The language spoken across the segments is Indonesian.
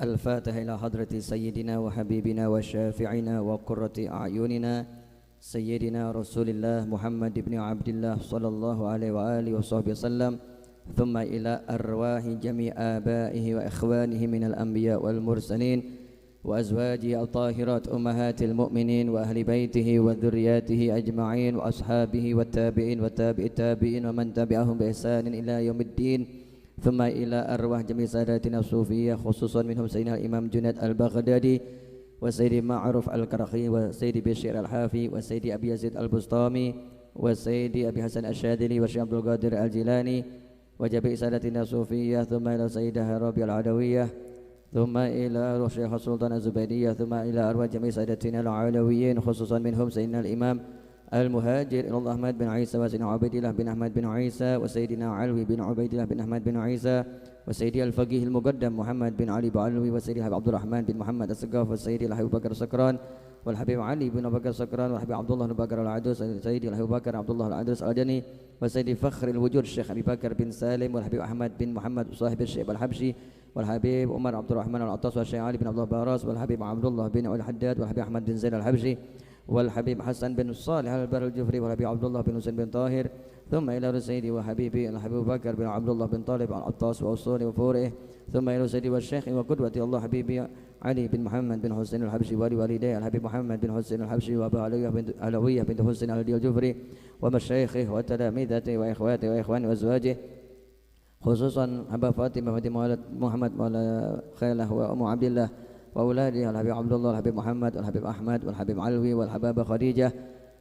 الفاتحة إلى حضرة سيدنا وحبيبنا وشافعنا وقرة أعيننا سيدنا رسول الله محمد بن عبد الله صلى الله عليه وآله وصحبه وسلم، ثم إلى أرواح جميع آبائه وإخوانه من الأنبياء والمرسلين وأزواجه الطاهرات أمهات المؤمنين وأهل بيته وذرياته أجمعين وأصحابه والتابعين والتابع التابعين ومن تبعهم بإحسان إلى يوم الدين، ثم إلى أرواح جميع ساداتنا الصوفية خصوصا منهم سيدنا الإمام جنيد البغدادي وسيدي معروف الكرخي وسيدي بشير الحافي وسيدي أبي يزيد البسطامي وسيدي أبي حسن الشاذلي والشيخ عبد القادر الجيلاني وجميع سادتنا الصوفية، ثم إلى سيدة رابعة العدوية، ثم إلى روح شيخ السلطان الزبيدية، ثم إلى أرواح جميع سادتنا العلويين خصوصا منهم سيدنا الإمام المهاجر إلى الله أحمد بن عيسى وسيدنا عبيد الله بن أحمد بن عيسى وسيدنا علوي بن عبيد الله بن أحمد بن عيسى وسيدي الفقيه المقدم محمد بن علي بعلوي وسيدي الحبيب عبد الرحمن بن محمد السقاف وسيدي الحبيب بكر السكران والحبيب علي بن بكر السكران والحبيب عبد الله بن بكر العدوس وسيدي الحبيب بكر عبد الله العدوس الأدني وسيدي فخر الوجود الشيخ أبي بكر بن سالم والحبيب أحمد بن محمد صاحب الشيب الحبشي والحبيب عمر عبد الرحمن العطاس والشيخ علي بن عبد الله باراس والحبيب عبد الله بن الحداد والحبيب أحمد بن زين الحبشي والحبيب حسن بن صالح البر الجفري والحبيب عبد الله بن حسين بن طاهر، ثم إلى سيدي وحبيبي الحبيب بكر بن عبد الله بن طالب العطاس وأصوله وفوره، ثم إلى سيدي والشيخ وقدوتي الله حبيبي علي بن محمد بن حسين الحبشي ولوالديه الحبيب محمد بن حسين الحبشي وأبا علوية بنت حسين الجفري ومشايخه وتلاميذته وإخواته وإخوانه وأزواجه، خصوصا أبا فاطمة محمد مولى خيله وأم عبد الله وأولاده الحبيب عبد الله والحبيب محمد والحبيب أحمد والحبيب علوي والحبابة خديجة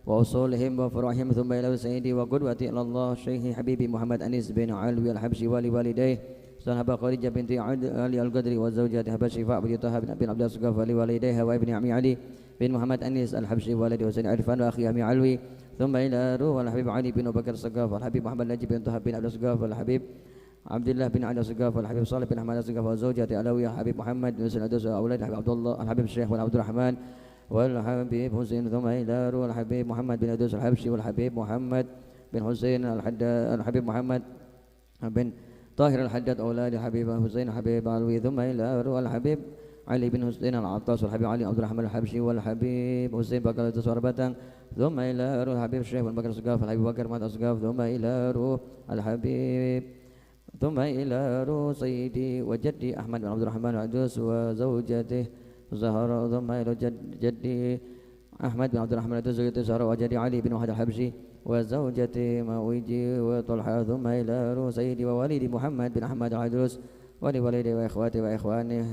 وأصولهم وفروعهم، ثم إلى سيدي وقدوتي إلى الله شيخ حبيبي محمد أنيس بن علوي الحبشي ولوالديه صاحب خديجة بنت علي القدري وزوجة أبا شفاء بن طه بن عبد الله ولوالديها وابن عمي علي بن محمد أنيس الحبشي والده حسين عرفان وأخي عمي علوي، ثم إلى روح الحبيب علي بن بكر السقاف والحبيب محمد نجيب بن طه بن عبد السقاف والحبيب عبد الله بن علي السقاف والحبيب صالح بن أحمد السقاف وزوجته علوية حبيب محمد بن سعد وأولاد الحبيب عبد الله الحبيب الشيخ والعبد الرحمن والحبيب حسين، ثم إلى روح الحبيب محمد بن أدوس الحبشي والحبيب محمد بن حسين الحبيب محمد بن طاهر الحداد أولاد الحبيب حسين الحبيب علوي، ثم إلى روح الحبيب علي بن حسين العطاس والحبيب علي عبد الرحمن الحبشي والحبيب حسين بكر التسواربتان، ثم إلى روح الحبيب الشيخ بن بكر السقاف الحبيب بكر مات السقاف، ثم إلى روح الحبيب ثم إلى روح سيدي وجدي أحمد بن عبد الرحمن العدوس وزوجته زهرة، ثم إلى جدي أحمد بن عبد الرحمن العدوس وزوجته زهرة وجدي علي بن وحد الحبشي وزوجته مويجي وطلحة، ثم إلى روح سيدي ووالدي محمد بن أحمد العدوس ولوالدي وإخواتي وإخوانه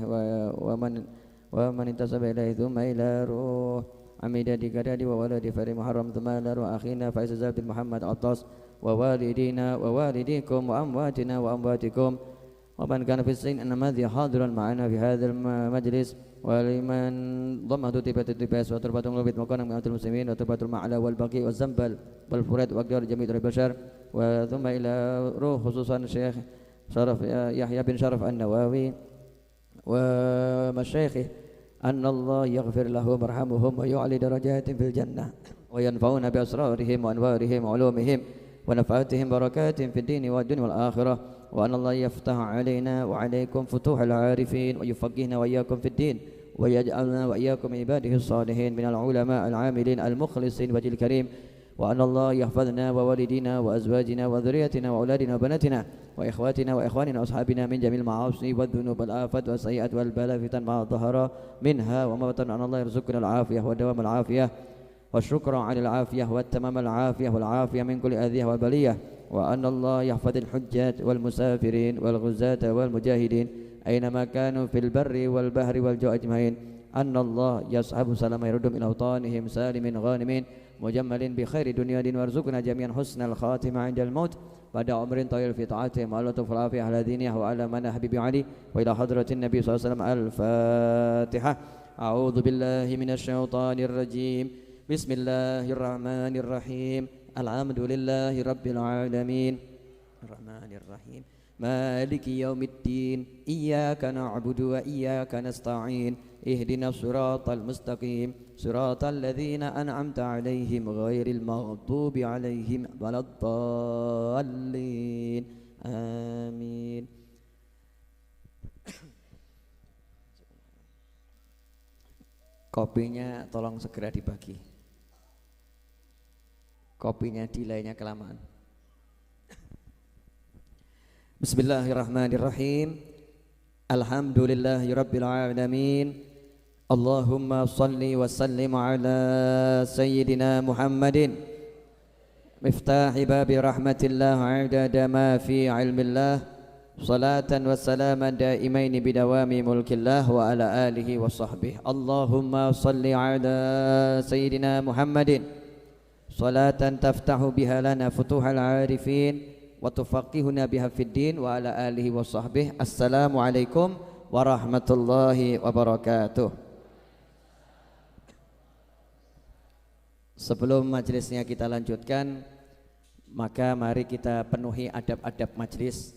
ومن انتسب إليه، ثم إلى روح عميدتي كدادي وولدي فري محرم، ثم إلى روح أخينا فايز زاد بن محمد عطاس ووالدينا ووالديكم وأمواتنا وأمواتكم ومن كان في السن أن ماذي حاضرا معنا في هذا المجلس، ولمن ضمه تبة التباس وتربة الغبيت مكانا من المسلمين وتربة المعلى والبقي والزنبل والفرات وأقدار جميع البشر، وثم إلى روح خصوصا الشيخ شرف يحيى بن شرف النواوي ومشايخه أن الله يغفر لهم ويرحمهم ويعلي درجات في الجنة وينفعون بأسرارهم وأنوارهم وعلومهم ونفعاتهم بركات في الدين والدنيا والآخرة، وأن الله يفتح علينا وعليكم فتوح العارفين ويفقهنا وإياكم في الدين ويجعلنا وإياكم عباده الصالحين من العلماء العاملين المخلصين وجه الكريم، وأن الله يحفظنا ووالدينا وأزواجنا وذريتنا وأولادنا وبناتنا وإخواتنا وإخواننا وأصحابنا من جميع المعاصي والذنوب والآفات والسيئات والبلاء فتن ما ظهر منها وما بطن، أن الله يرزقنا العافية ودوام العافية والشكر على العافية والتمام العافية والعافية من كل أذية والبلية، وأن الله يحفظ الحجاج والمسافرين والغزاة والمجاهدين أينما كانوا في البر والبحر والجو أجمعين، أن الله يصحب سلام يردهم إلى أوطانهم سالم غانمين مجمل بخير دنيا دين، وارزقنا جميعا حسن الخاتمة عند الموت بعد عمر طويل في طاعتهم وعلى العافية على دينه وعلى من حبيب علي، وإلى حضرة النبي صلى الله عليه وسلم. الفاتحة. أعوذ بالله من الشيطان الرجيم. بسم الله الرحمن الرحيم. الحمد لله رب العالمين الرحمن الرحيم مالك يوم الدين إياك نعبد وإياك نستعين اهدنا الصراط المستقيم صراط الذين أنعمت عليهم غير المغضوب عليهم ولا الضالين آمين. Kopinya tolong segera dibagi. Kopinya delaynya kelamaan. Bismillahirrahmanirrahim. Alhamdulillahirabbil alamin. Allahumma shalli wa sallim ala sayyidina Muhammadin miftahi babi rahmatillah adada ma fi ilmillah salatan wa salaman daimaini bidawami mulkillah wa ala alihi wa sahbihi. Allahumma shalli ala sayyidina Muhammadin salatan taftahu biha lana futuhal arifin wa tufaqihuna biha fid din wa ala alihi wa sahbihi. Assalamualaikum warahmatullahi wabarakatuh. Sebelum majelisnya kita lanjutkan, maka mari kita penuhi adab-adab majelis.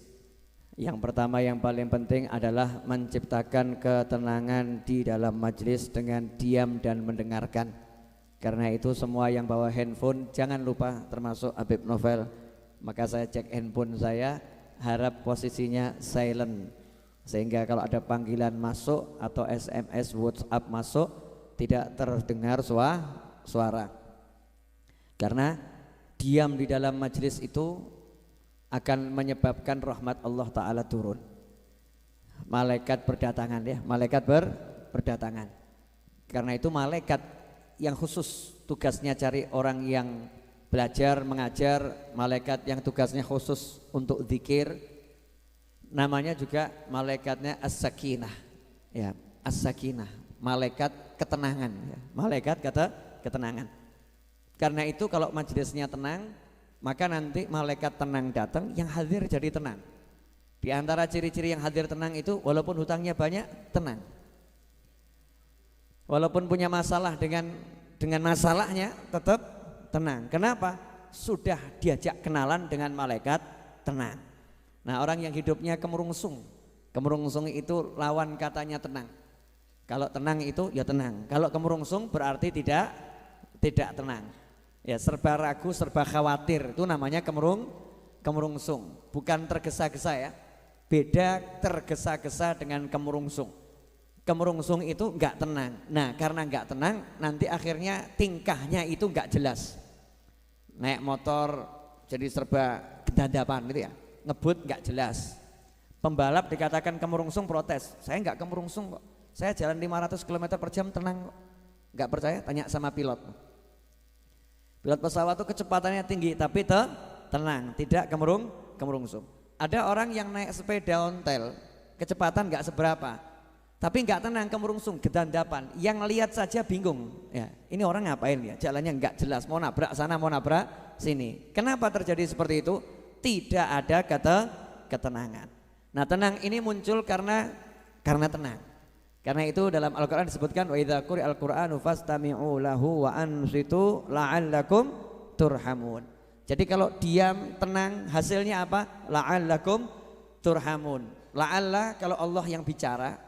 Yang pertama yang paling penting adalah menciptakan ketenangan di dalam majelis dengan diam dan mendengarkan. Karena itu semua yang bawa handphone jangan lupa, termasuk Habib Novel. Maka saya cek handphone saya, harap posisinya silent, sehingga kalau ada panggilan masuk atau SMS WhatsApp masuk tidak terdengar suara. Karena diam di dalam majelis itu akan menyebabkan rahmat Allah Ta'ala turun. Malaikat berdatangan ya, malaikat berdatangan. Karena itu malaikat yang khusus tugasnya cari orang yang belajar, mengajar, malaikat yang tugasnya khusus untuk zikir, namanya juga malaikatnya As-Sakinah ya, As-Sakinah, malaikat ketenangan ya. Malaikat ketenangan. Karena itu kalau majelisnya tenang, maka nanti malaikat tenang datang, yang hadir jadi tenang. Di antara ciri-ciri yang hadir tenang itu, walaupun hutangnya banyak, tenang. Walaupun punya masalah dengan masalahnya, tetap tenang. Kenapa? Sudah diajak kenalan dengan malaikat tenang. Nah, orang yang hidupnya kemerungsung itu lawan katanya tenang. Kalau tenang itu ya tenang. Kalau kemerungsung berarti tidak tenang. Ya, serba ragu, serba khawatir, itu namanya kemerungsung. Bukan tergesa-gesa ya. Beda tergesa-gesa dengan kemerungsung. Kemerungsung itu enggak tenang. Nah, karena enggak tenang, nanti akhirnya tingkahnya itu enggak jelas. Naik motor jadi serba kedadapan gitu ya, ngebut enggak jelas. Pembalap dikatakan kemerungsung, protes, saya enggak kemerungsung kok, saya jalan 500 km per jam tenang kok. Enggak percaya? Tanya sama pilot. Pilot pesawat itu kecepatannya tinggi tapi tenang, tidak kemerungsung. Ada orang yang naik sepeda ontel, kecepatan enggak seberapa, tapi enggak tenang, kemerungsung, gedandapan. Yang lihat saja bingung. Ya, ini orang ngapain ya? Jalannya enggak jelas, mau nabrak sana, mau nabrak sini. Kenapa terjadi seperti itu? Tidak ada ketenangan. Nah, tenang ini muncul karena tenang. Karena itu dalam Al-Qur'an disebutkan wa idza quri'al Qur'anu fastami'u lahu wa ansitu la'allakum turhamun. Jadi kalau diam, tenang, hasilnya apa? La'allakum turhamun. La'alla kalau Allah yang bicara.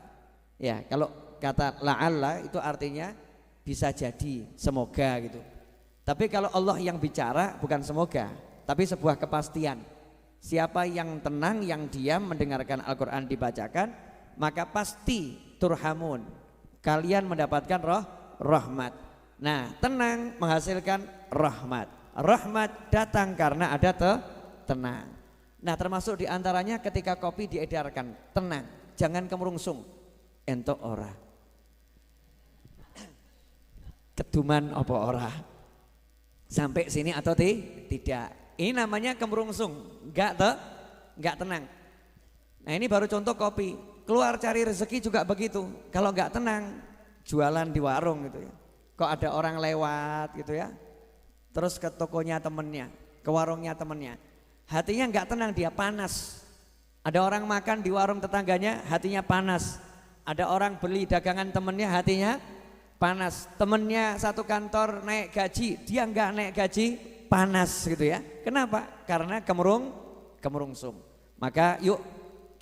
Ya, kalau kata la'alla itu artinya bisa jadi, semoga gitu. Tapi kalau Allah yang bicara bukan semoga, tapi sebuah kepastian. Siapa yang tenang, yang diam mendengarkan Al-Qur'an dibacakan, maka pasti turhamun. Kalian mendapatkan rahmat. Nah, tenang menghasilkan rahmat. Rahmat datang karena ada tenang. Nah, termasuk diantaranya ketika kopi diedarkan, tenang, jangan kemerungsung. Entok ora keduman apa ora sampai sini atau tidak, ini namanya kemerungsung, enggak tenang. Nah, ini baru contoh kopi. Keluar cari rezeki juga begitu. Kalau enggak tenang, jualan di warung gitu ya, kok ada orang lewat gitu ya, terus ke tokonya temennya, ke warungnya temennya, hatinya enggak tenang, dia panas. Ada orang makan di warung tetangganya, hatinya panas. Ada orang beli dagangan temennya, hatinya panas. Temennya satu kantor naik gaji, dia enggak naik gaji, panas gitu ya. Kenapa? Karena kemerungsung. Maka yuk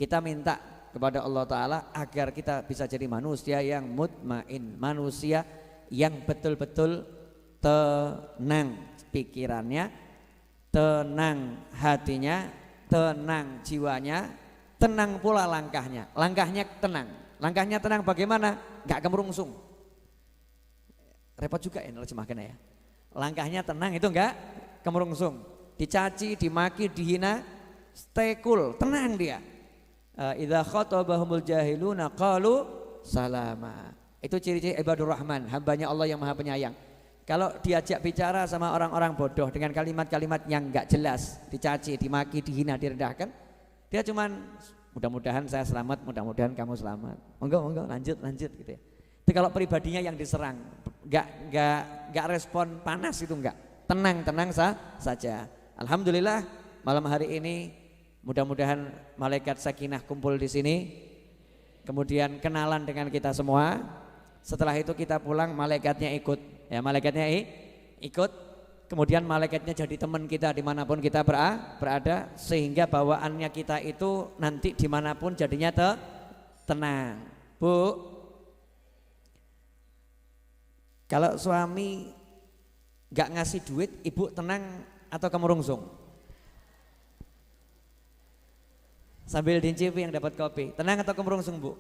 kita minta kepada Allah Ta'ala agar kita bisa jadi manusia yang mutmain, manusia yang betul-betul tenang pikirannya, tenang hatinya, tenang jiwanya, tenang pula langkahnya. Langkahnya tenang bagaimana? Gak kemerungsung. repot juga ya nerjemahkannya ya. Langkahnya tenang itu enggak kemerungsung, dicaci, dimaki, dihina, stay cool, tenang dia. Idza khatabahumul jahiluna qalu salama. Itu ciri-ciri ibadur rahman, hambanya Allah yang maha penyayang. Kalau diajak bicara sama orang-orang bodoh dengan kalimat-kalimat yang enggak jelas, dicaci, dimaki, dihina, direndahkan, dia cuman mudah-mudahan saya selamat, mudah-mudahan kamu selamat. Monggo lanjut gitu ya. Itu kalau pribadinya yang diserang, enggak respon panas itu enggak. Tenang saja. Alhamdulillah malam hari ini mudah-mudahan malaikat sakinah kumpul di sini. Kemudian kenalan dengan kita semua. Setelah itu kita pulang malaikatnya ikut. Ya, malaikatnya ikut. Kemudian malaikatnya jadi teman kita dimanapun kita berada, sehingga bawaannya kita itu nanti dimanapun jadinya tenang. Bu, kalau suami gak ngasih duit, ibu tenang atau kemerungsung? Sambil dincipi yang dapat kopi, tenang atau kemerungsung bu?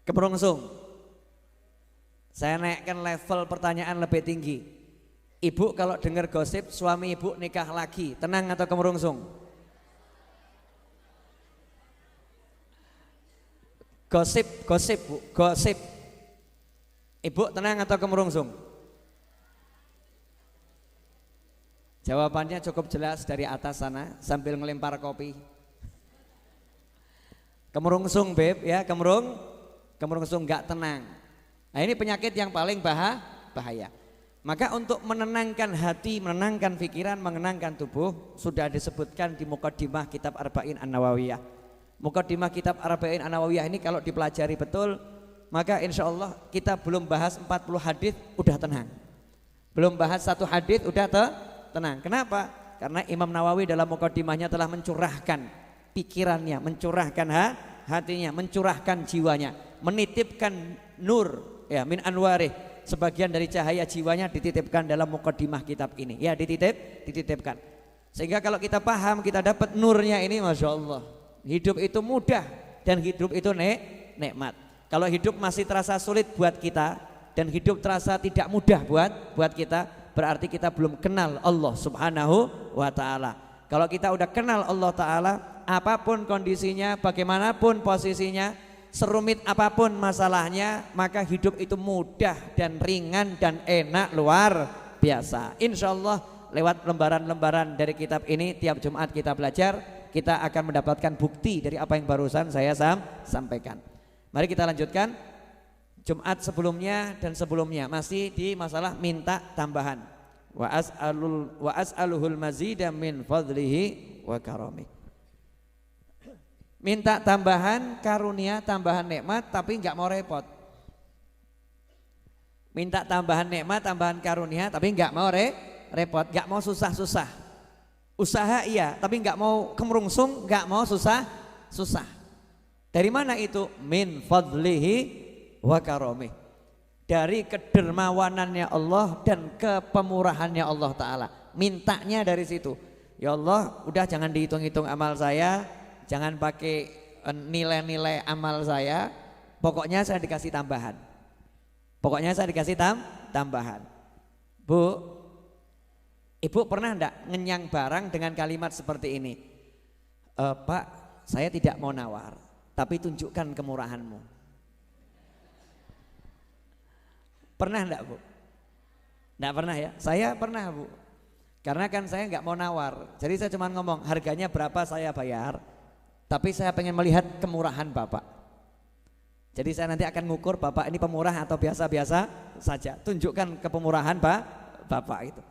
Kemerungsung. Saya naikkan level pertanyaan lebih tinggi. Ibu kalau dengar gosip suami ibu nikah lagi, tenang atau kemerungsung? Gosip bu, gosip. Ibu tenang atau kemerungsung? Jawabannya cukup jelas dari atas sana sambil ngelempar kopi. Kemerungsung beb ya, kemerungsung nggak tenang. Nah ini penyakit yang paling bahaya. Maka untuk menenangkan hati, menenangkan pikiran, menenangkan tubuh sudah disebutkan di Muqaddimah Kitab Arba'in An-Nawawiyah. Muqaddimah Kitab Arba'in An-Nawawiyah ini kalau dipelajari betul, maka insya Allah kita belum bahas 40 hadis udah tenang. Belum bahas satu hadis udah tenang. Kenapa? Karena Imam Nawawi dalam Muqaddimahnya telah mencurahkan pikirannya, mencurahkan hatinya, mencurahkan jiwanya, menitipkan nur ya min anwarih, sebagian dari cahaya jiwanya dititipkan dalam Muqaddimah kitab ini. Ya dititipkan. Sehingga kalau kita paham, kita dapat nurnya ini, Masya Allah. Hidup itu mudah dan hidup itu nikmat. Kalau hidup masih terasa sulit buat kita dan hidup terasa tidak mudah buat kita, berarti kita belum kenal Allah Subhanahu wa ta'ala. Kalau kita udah kenal Allah Ta'ala, apapun kondisinya, bagaimanapun posisinya, serumit apapun masalahnya, maka hidup itu mudah dan ringan dan enak luar biasa. Insya Allah lewat lembaran-lembaran dari kitab ini tiap Jumat kita belajar, kita akan mendapatkan bukti dari apa yang barusan saya sampaikan. Mari kita lanjutkan. Jumat sebelumnya dan sebelumnya masih di masalah minta tambahan. Wa as'aluhul mazida min fadlihi wa karami. Minta tambahan karunia, tambahan nikmat, tapi enggak mau repot. Minta tambahan nikmat, tambahan karunia, tapi enggak mau repot, enggak mau susah-susah. Usaha iya, tapi enggak mau kemerungsung, enggak mau susah. Dari mana itu? Min fadlihi wa karami. Dari kedermawanannya Allah dan kepemurahannya Allah Ta'ala. Mintanya dari situ. Ya Allah, udah jangan dihitung-hitung amal saya, jangan pakai nilai-nilai amal saya, pokoknya saya dikasih tambahan. Pokoknya saya dikasih tambahan. Bu, ibu pernah enggak ngenyang barang dengan kalimat seperti ini? Pak, saya tidak mau nawar, tapi tunjukkan kemurahanmu. Pernah enggak bu? Enggak pernah ya? Saya pernah bu. Karena kan saya enggak mau nawar, jadi saya cuma ngomong harganya berapa saya bayar, tapi saya pengen melihat kemurahan Bapak. Jadi saya nanti akan ngukur Bapak ini pemurah atau biasa-biasa saja. Tunjukkan kepemurahan Bapak itu.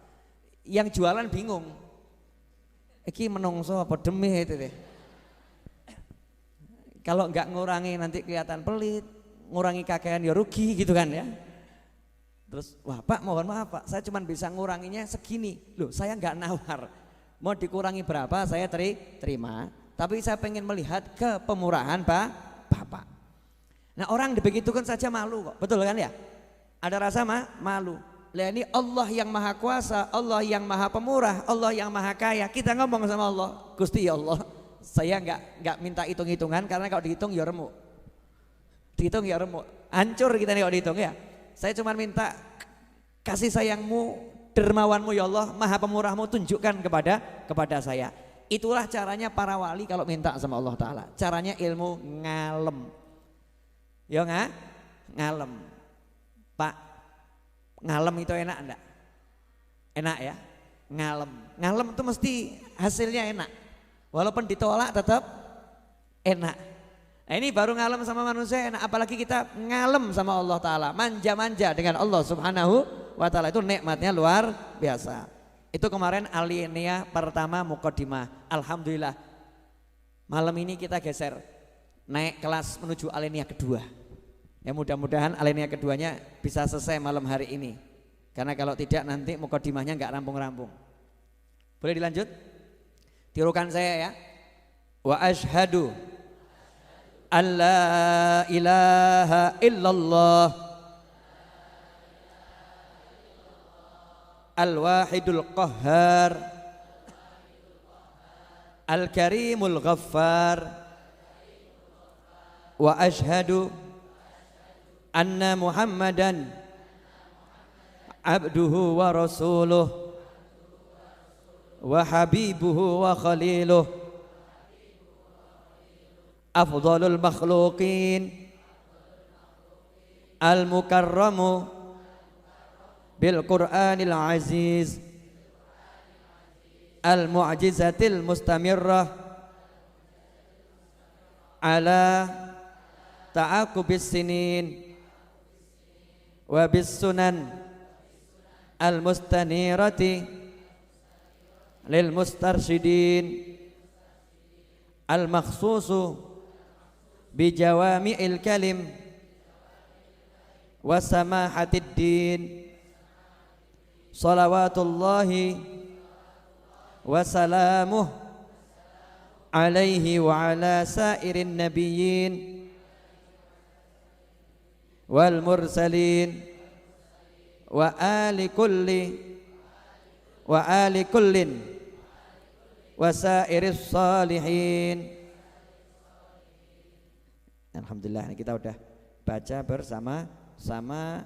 Yang jualan bingung. Iki menungso apa demi itu deh. Kalau enggak ngurangi nanti kelihatan pelit, ngurangi kakean ya rugi gitu kan ya. Terus, wah Pak mohon maaf Pak, saya cuma bisa nguranginya segini. Loh saya enggak nawar, mau dikurangi berapa saya terima, tapi saya pengen melihat kepemurahan Bapak. Nah orang dibegitukan saja malu kok, betul kan ya? Ada rasa malu. Lah ini Allah yang maha kuasa, Allah yang maha pemurah, Allah yang maha kaya. Kita ngomong sama Allah, Gusti ya Allah, saya enggak minta hitung-hitungan karena kalau dihitung ya remuk. Dihitung ya remuk. Hancur kita nih kalau dihitung ya. Saya cuma minta kasih sayangmu, dermawanmu ya Allah, maha pemurahmu tunjukkan kepada saya. Itulah caranya para wali kalau minta sama Allah Ta'ala. Caranya ilmu ngalem. Ya ngalem. Pak, ngalem itu enak enggak? Enak ya? Ngalem itu mesti hasilnya enak. Walaupun ditolak tetap enak. Nah, ini baru ngalem sama manusia enak, apalagi kita ngalem sama Allah Ta'ala, manja-manja dengan Allah Subhanahu wa Ta'ala, itu nikmatnya luar biasa. Itu kemarin alinea pertama muqaddimah. Alhamdulillah malam ini kita geser naik kelas menuju alinea kedua. Ya mudah-mudahan alinea keduanya bisa selesai malam hari ini, karena kalau tidak nanti muqaddimahnya nggak rampung-rampung. Boleh dilanjut? Tirukan saya ya. Wa asyhadu alla ilaha illallah al-wahidul qahhar al-karimul ghaffar wa asyhadu anna muhammadan abduhu wa rasuluh wa habibuhu wa khaliluh afdhalul makhluqin al-mukarramu bil Qur'anil aziz al-mu'jizatil mustamirrah ala ta'aqubis sinin wa bis sunan al-mustanirati lil mustarsyidin al-makhsusu bijawami'il kalim wa samahatid din salawatullahi wa salamuh alaihi wa ala sairin nabiyyin wal mursalin wa ali kullin wa sairis salihin. Alhamdulillah kita udah baca bersama-sama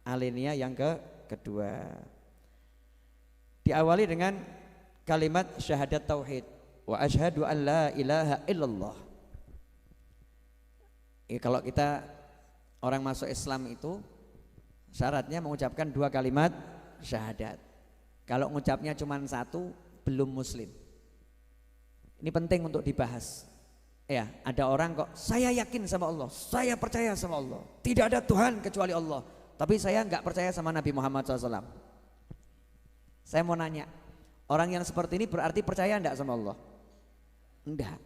alinea yang kedua. Diawali dengan kalimat syahadat tauhid. Wa asyhadu an la ilaha illallah. Kalau kita orang masuk Islam itu syaratnya mengucapkan 2 kalimat syahadat. Kalau mengucapnya cuma 1 belum muslim. Ini penting untuk dibahas. Ya, ada orang kok saya yakin sama Allah, saya percaya sama Allah, tidak ada Tuhan kecuali Allah, tapi saya nggak percaya sama Nabi Muhammad SAW. Saya mau nanya, orang yang seperti ini berarti percaya enggak sama Allah? Enggak.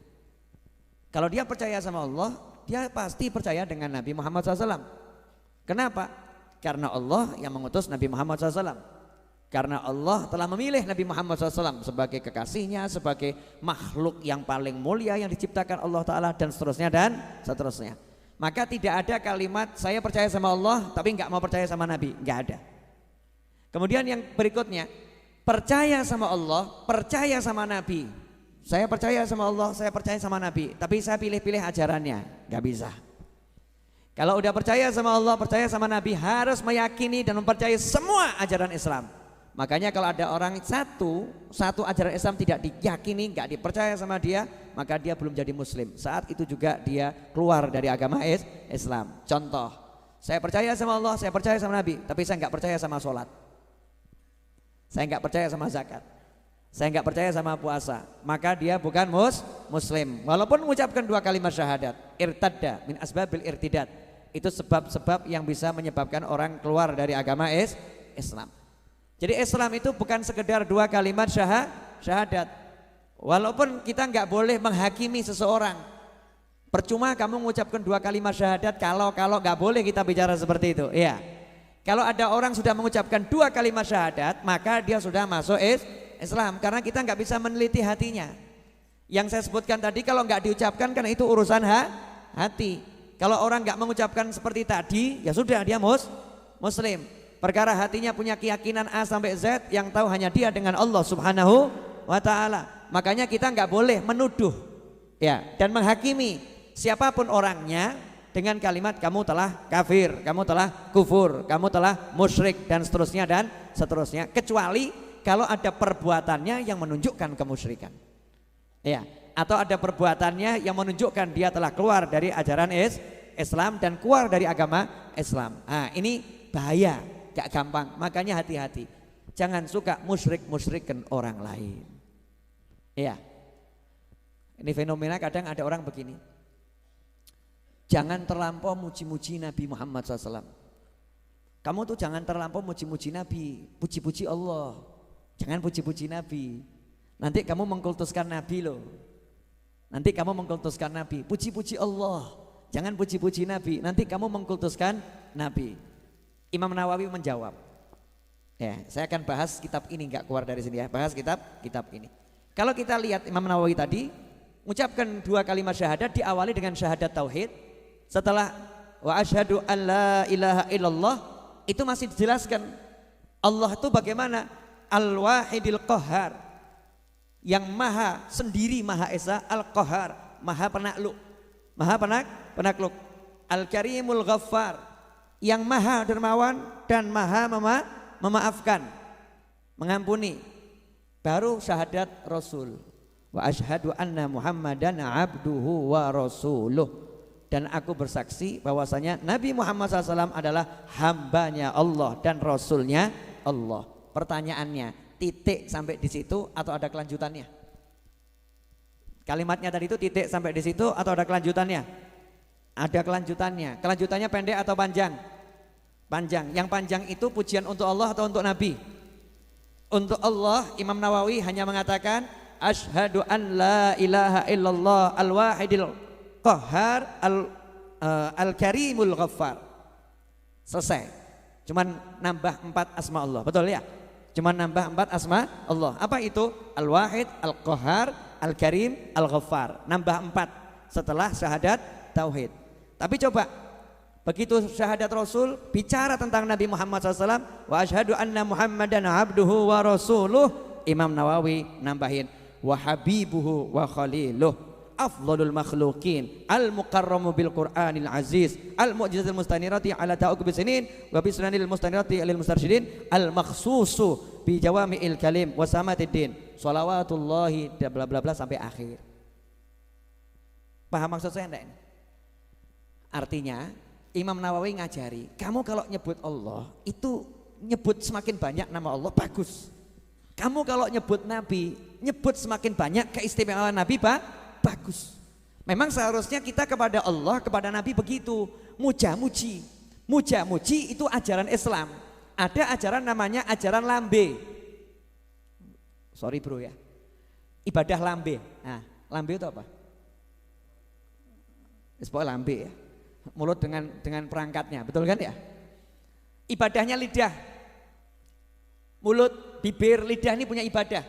Kalau dia percaya sama Allah, dia pasti percaya dengan Nabi Muhammad SAW. Kenapa? Karena Allah yang mengutus Nabi Muhammad SAW. Karena Allah telah memilih Nabi Muhammad SAW sebagai kekasihnya, sebagai makhluk yang paling mulia yang diciptakan Allah Ta'ala, dan seterusnya. Maka tidak ada kalimat saya percaya sama Allah tapi nggak mau percaya sama Nabi, nggak ada. Kemudian yang berikutnya, percaya sama Allah, percaya sama Nabi. Saya percaya sama Allah, saya percaya sama Nabi, tapi saya pilih-pilih ajarannya, nggak bisa. Kalau udah percaya sama Allah, percaya sama Nabi, harus meyakini dan mempercayai semua ajaran Islam. Makanya kalau ada orang satu ajaran Islam tidak diyakini, nggak dipercaya sama dia, maka dia belum jadi muslim. Saat itu juga dia keluar dari agama Islam. Contoh, saya percaya sama Allah, saya percaya sama Nabi, tapi saya nggak percaya sama sholat, saya nggak percaya sama zakat, saya nggak percaya sama puasa, maka dia bukan muslim. Walaupun mengucapkan 2 kalimat syahadat. Irtadda min asbabil irtidad. Itu sebab-sebab yang bisa menyebabkan orang keluar dari agama Islam. Jadi Islam itu bukan sekedar 2 kalimat syahadat. Walaupun kita nggak boleh menghakimi seseorang. Percuma kamu mengucapkan 2 kalimat syahadat kalau nggak boleh kita bicara seperti itu. Iya. Kalau ada orang sudah mengucapkan 2 kalimat syahadat, maka dia sudah masuk Islam, karena kita nggak bisa meneliti hatinya. Yang saya sebutkan tadi kalau nggak diucapkan kan itu urusan hati. Kalau orang nggak mengucapkan seperti tadi, ya sudah dia muslim. Perkara hatinya punya keyakinan A sampai Z, yang tahu hanya dia dengan Allah Subhanahu wa Ta'ala. Makanya kita nggak boleh menuduh ya dan menghakimi siapapun orangnya dengan kalimat kamu telah kafir, kamu telah kufur, kamu telah musyrik dan seterusnya, kecuali kalau ada perbuatannya yang menunjukkan kemusyrikan. Ya, atau ada perbuatannya yang menunjukkan dia telah keluar dari ajaran Islam dan keluar dari agama Islam. Nah, ini bahaya, gak gampang. Makanya hati-hati. Jangan suka musyrik-musyrikan orang lain. Ya. Ini fenomena kadang ada orang begini. Jangan terlampau muji-muji Nabi Muhammad SAW. Kamu tuh jangan terlampau muji-muji Nabi, puji-puji Allah. Jangan puji-puji Nabi. Nanti kamu mengkultuskan Nabi loh. Nanti kamu mengkultuskan Nabi. Puji-puji Allah. Jangan puji-puji Nabi. Nanti kamu mengkultuskan Nabi. Imam Nawawi menjawab. Ya, saya akan bahas kitab ini, nggak keluar dari sini ya. Bahas kitab ini. Kalau kita lihat Imam Nawawi tadi mengucapkan 2 kalimat syahadat diawali dengan syahadat tauhid. Setelah wa asyhadu an la ilaha illallah itu masih dijelaskan Allah itu bagaimana? Al-Wahidil Qahhar, yang maha sendiri, maha esa, Al-Qahhar, maha penakluk. Maha penakluk. Al-Karimul Ghaffar, yang maha dermawan dan maha memaafkan, mengampuni. Baru syahadat Rasul. Wa asyhadu anna Muhammadan abduhu wa rasuluh, dan aku bersaksi bahwasanya Nabi Muhammad SAW adalah hambanya Allah dan Rasulnya Allah. Pertanyaannya, titik sampai di situ atau ada kelanjutannya? Kalimatnya tadi itu titik sampai di situ atau ada kelanjutannya? Ada kelanjutannya. Kelanjutannya pendek atau panjang? Panjang. Yang panjang itu pujian untuk Allah atau untuk Nabi? Untuk Allah. Imam Nawawi hanya mengatakan asyhadu an la ilaha illallah al-wahidil qahhar al-karimul ghaffar. Selesai. Cuman nambah 4 asma Allah. Betul ya? Cuman nambah 4 asma Allah. Apa itu? Al-wahid, al-qahhar, al-karim, al-ghaffar. Nambah 4 setelah syahadat tauhid. Tapi coba begitu syahadat Rasul bicara tentang Nabi Muhammad SAW, wa asyhadu anna Muhammadan abduhu wa rasuluh, Imam Nawawi nambahin wa habibuhu wa khaliluh, afdhalul makhluqin, al-mukarramu bil Qur'anil aziz, al-mu'jizatul mustanirati ala ta'uqub sinin wa bi sunanil mustanirati lil mustarsyidin, al-makhsusu bi jawami'il kalim wa samatiddin, shalawatullahi bla bla bla sampai akhir. Paham maksud saya enggak ini? Artinya Imam Nawawi ngajari, kamu kalau nyebut Allah itu nyebut semakin banyak nama Allah bagus. Kamu kalau nyebut Nabi, nyebut semakin banyak keistimewaan Nabi bagus. Memang seharusnya kita kepada Allah, kepada Nabi begitu, muja-muji. Muja-muji itu ajaran Islam. Ada ajaran namanya ajaran lambe. Sorry bro ya. Ibadah lambe. Nah, lambe itu apa? Pokoknya lambe ya. Mulut dengan perangkatnya, betul kan ya? Ibadahnya lidah, mulut, bibir, lidah ini punya ibadah.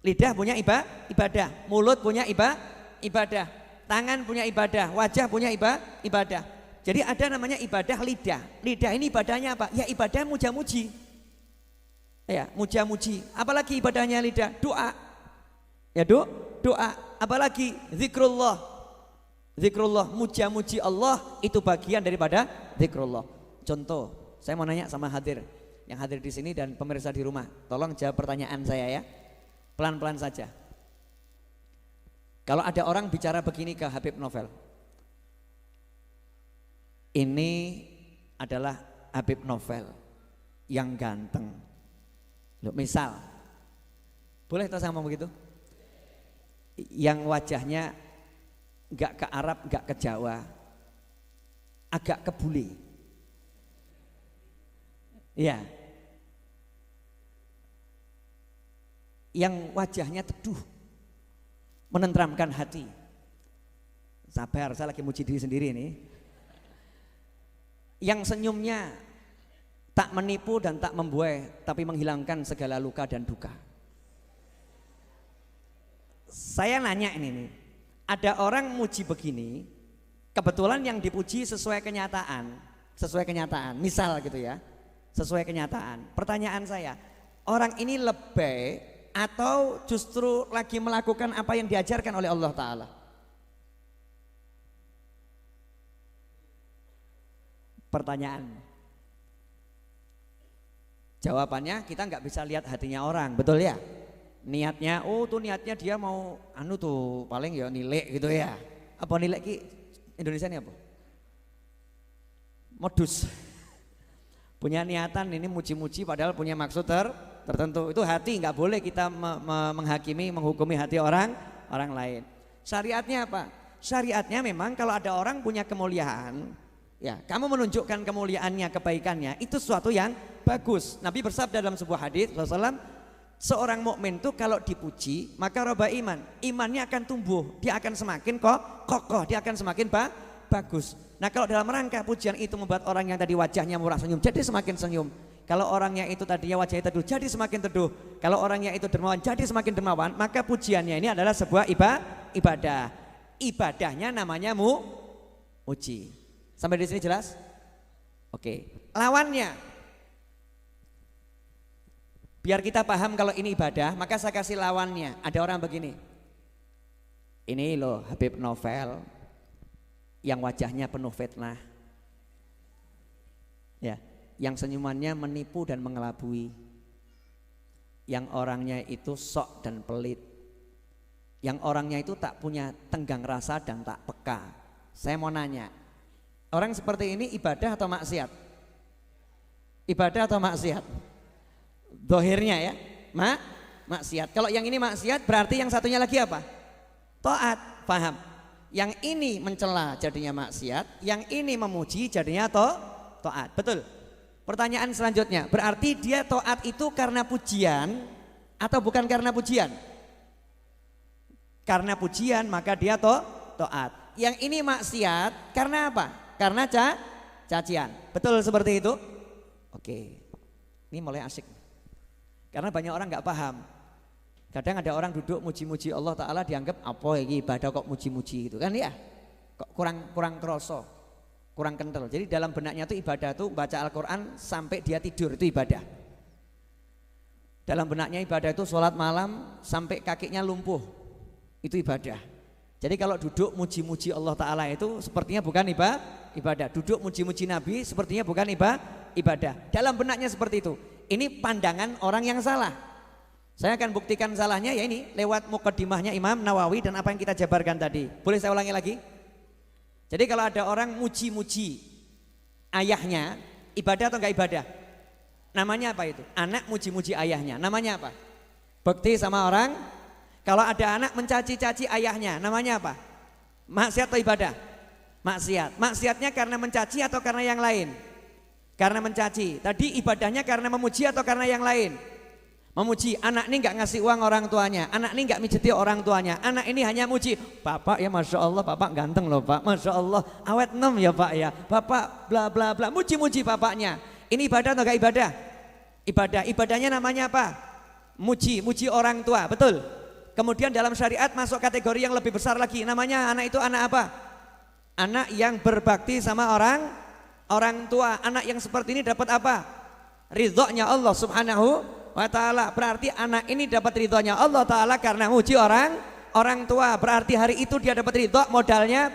Lidah punya ibadah, mulut punya ibadah, tangan punya ibadah, wajah punya ibadah. Jadi ada namanya ibadah lidah. Lidah ini ibadahnya apa? Ya ibadah muja-muji. Ya, muja-muji. Apalagi ibadahnya lidah? Doa. Ya doa. Apalagi zikrullah. Zikrullah, muja-muji Allah itu bagian daripada zikrullah. Contoh, saya mau nanya sama yang hadir di sini dan pemirsa di rumah. Tolong jawab pertanyaan saya ya. Pelan-pelan saja. Kalau ada orang bicara begini ke Habib Novel. Ini adalah Habib Novel yang ganteng. Loh, misal, boleh kita ngomong begitu? Yang wajahnya enggak ke Arab, enggak ke Jawa, agak ke bule. Ya. Yang wajahnya teduh, menenteramkan hati. Sabar, saya lagi muji diri sendiri nih. Yang senyumnya tak menipu dan tak membuai, tapi menghilangkan segala luka dan duka. Saya nanya ini nih. Ada orang muji begini, kebetulan yang dipuji sesuai kenyataan, misal gitu ya, sesuai kenyataan. Pertanyaan saya, orang ini lebay atau justru lagi melakukan apa yang diajarkan oleh Allah Ta'ala? Pertanyaan. Jawabannya kita nggak bisa lihat hatinya orang, betul ya? Niatnya, oh tuh niatnya dia mau anu tuh paling ya nilai gitu ya. Apa nilai ki Indonesia ini apa? Modus. Punya niatan ini muji-muji padahal punya maksud tertentu. Itu hati, nggak boleh kita menghakimi, menghukumi hati orang lain. Syariatnya apa? Syariatnya memang kalau ada orang punya kemuliaan, ya kamu menunjukkan kemuliaannya, kebaikannya, itu sesuatu yang bagus. Nabi bersabda dalam sebuah hadis Rasulullah, seorang mukmin itu kalau dipuji maka roba imannya akan tumbuh, dia akan semakin kokoh, dia akan semakin bagus. Nah kalau dalam rangka pujian itu membuat orang yang tadi wajahnya murah senyum jadi semakin senyum, kalau orangnya itu tadinya wajahnya teduh jadi semakin teduh, kalau orangnya itu dermawan jadi semakin dermawan, maka pujiannya ini adalah sebuah ibadah. Ibadahnya namanya muji. Sampai di sini jelas? Oke. Lawannya, biar kita paham kalau ini ibadah, maka saya kasih lawannya. Ada orang begini, ini loh Habib Novel yang wajahnya penuh fitnah, ya, yang senyumannya menipu dan mengelabui, yang orangnya itu sok dan pelit, yang orangnya itu tak punya tenggang rasa dan tak peka. Saya mau nanya, orang seperti ini ibadah atau maksiat? Ibadah atau maksiat? Dohirnya ya, maksiat. Kalau yang ini maksiat berarti yang satunya lagi apa? Taat, paham? Yang ini mencela jadinya maksiat, yang ini memuji jadinya taat. Betul? Pertanyaan selanjutnya, berarti dia taat itu karena pujian atau bukan karena pujian? Karena pujian maka dia taat. Yang ini maksiat karena apa? Karena cacian. Betul seperti itu? Oke. Ini mulai asik. Karena banyak orang nggak paham. Kadang ada orang duduk muji-muji Allah Ta'ala dianggap apa ini ibadah kok muji-muji gitu kan ya. Kok kurang kroso, kurang kental. Jadi dalam benaknya itu ibadah itu baca Al-Quran sampai dia tidur itu ibadah. Dalam benaknya ibadah itu sholat malam sampai kakinya lumpuh, itu ibadah. Jadi kalau duduk muji-muji Allah Ta'ala itu sepertinya bukan ibadah. Duduk muji-muji Nabi sepertinya bukan ibadah. Dalam benaknya seperti itu. Ini pandangan orang yang salah. Saya akan buktikan salahnya ya ini lewat mukaddimahnya Imam Nawawi dan apa yang kita jabarkan tadi. Boleh saya ulangi lagi? Jadi kalau ada orang muji-muji ayahnya, ibadah atau enggak ibadah? Namanya apa itu? Anak muji-muji ayahnya, namanya apa? Bekti sama orang. Kalau ada anak mencaci-caci ayahnya, namanya apa? Maksiat atau ibadah? Maksiat. Maksiatnya karena mencaci atau karena yang lain? Karena mencaci. Tadi ibadahnya karena memuji atau karena yang lain? Memuji. Anak ini nggak ngasih uang orang tuanya, anak ini nggak mijeti orang tuanya, anak ini hanya muji. Bapak ya masya Allah, bapak ganteng loh pak, masya Allah, awet nem ya pak ya, bapak bla bla bla, muji-muji bapaknya. Ini ibadah atau nggak ibadah? Ibadah. Ibadahnya namanya apa? Muji orang tua, betul. Kemudian dalam syariat masuk kategori yang lebih besar lagi, namanya anak itu anak apa? Anak yang berbakti sama orang tua. Anak yang seperti ini dapat apa? Ridhonya Allah Subhanahu wa ta'ala. Berarti anak ini dapat ridhonya Allah Ta'ala karena muji orang tua. Berarti hari itu dia dapat ridho, modalnya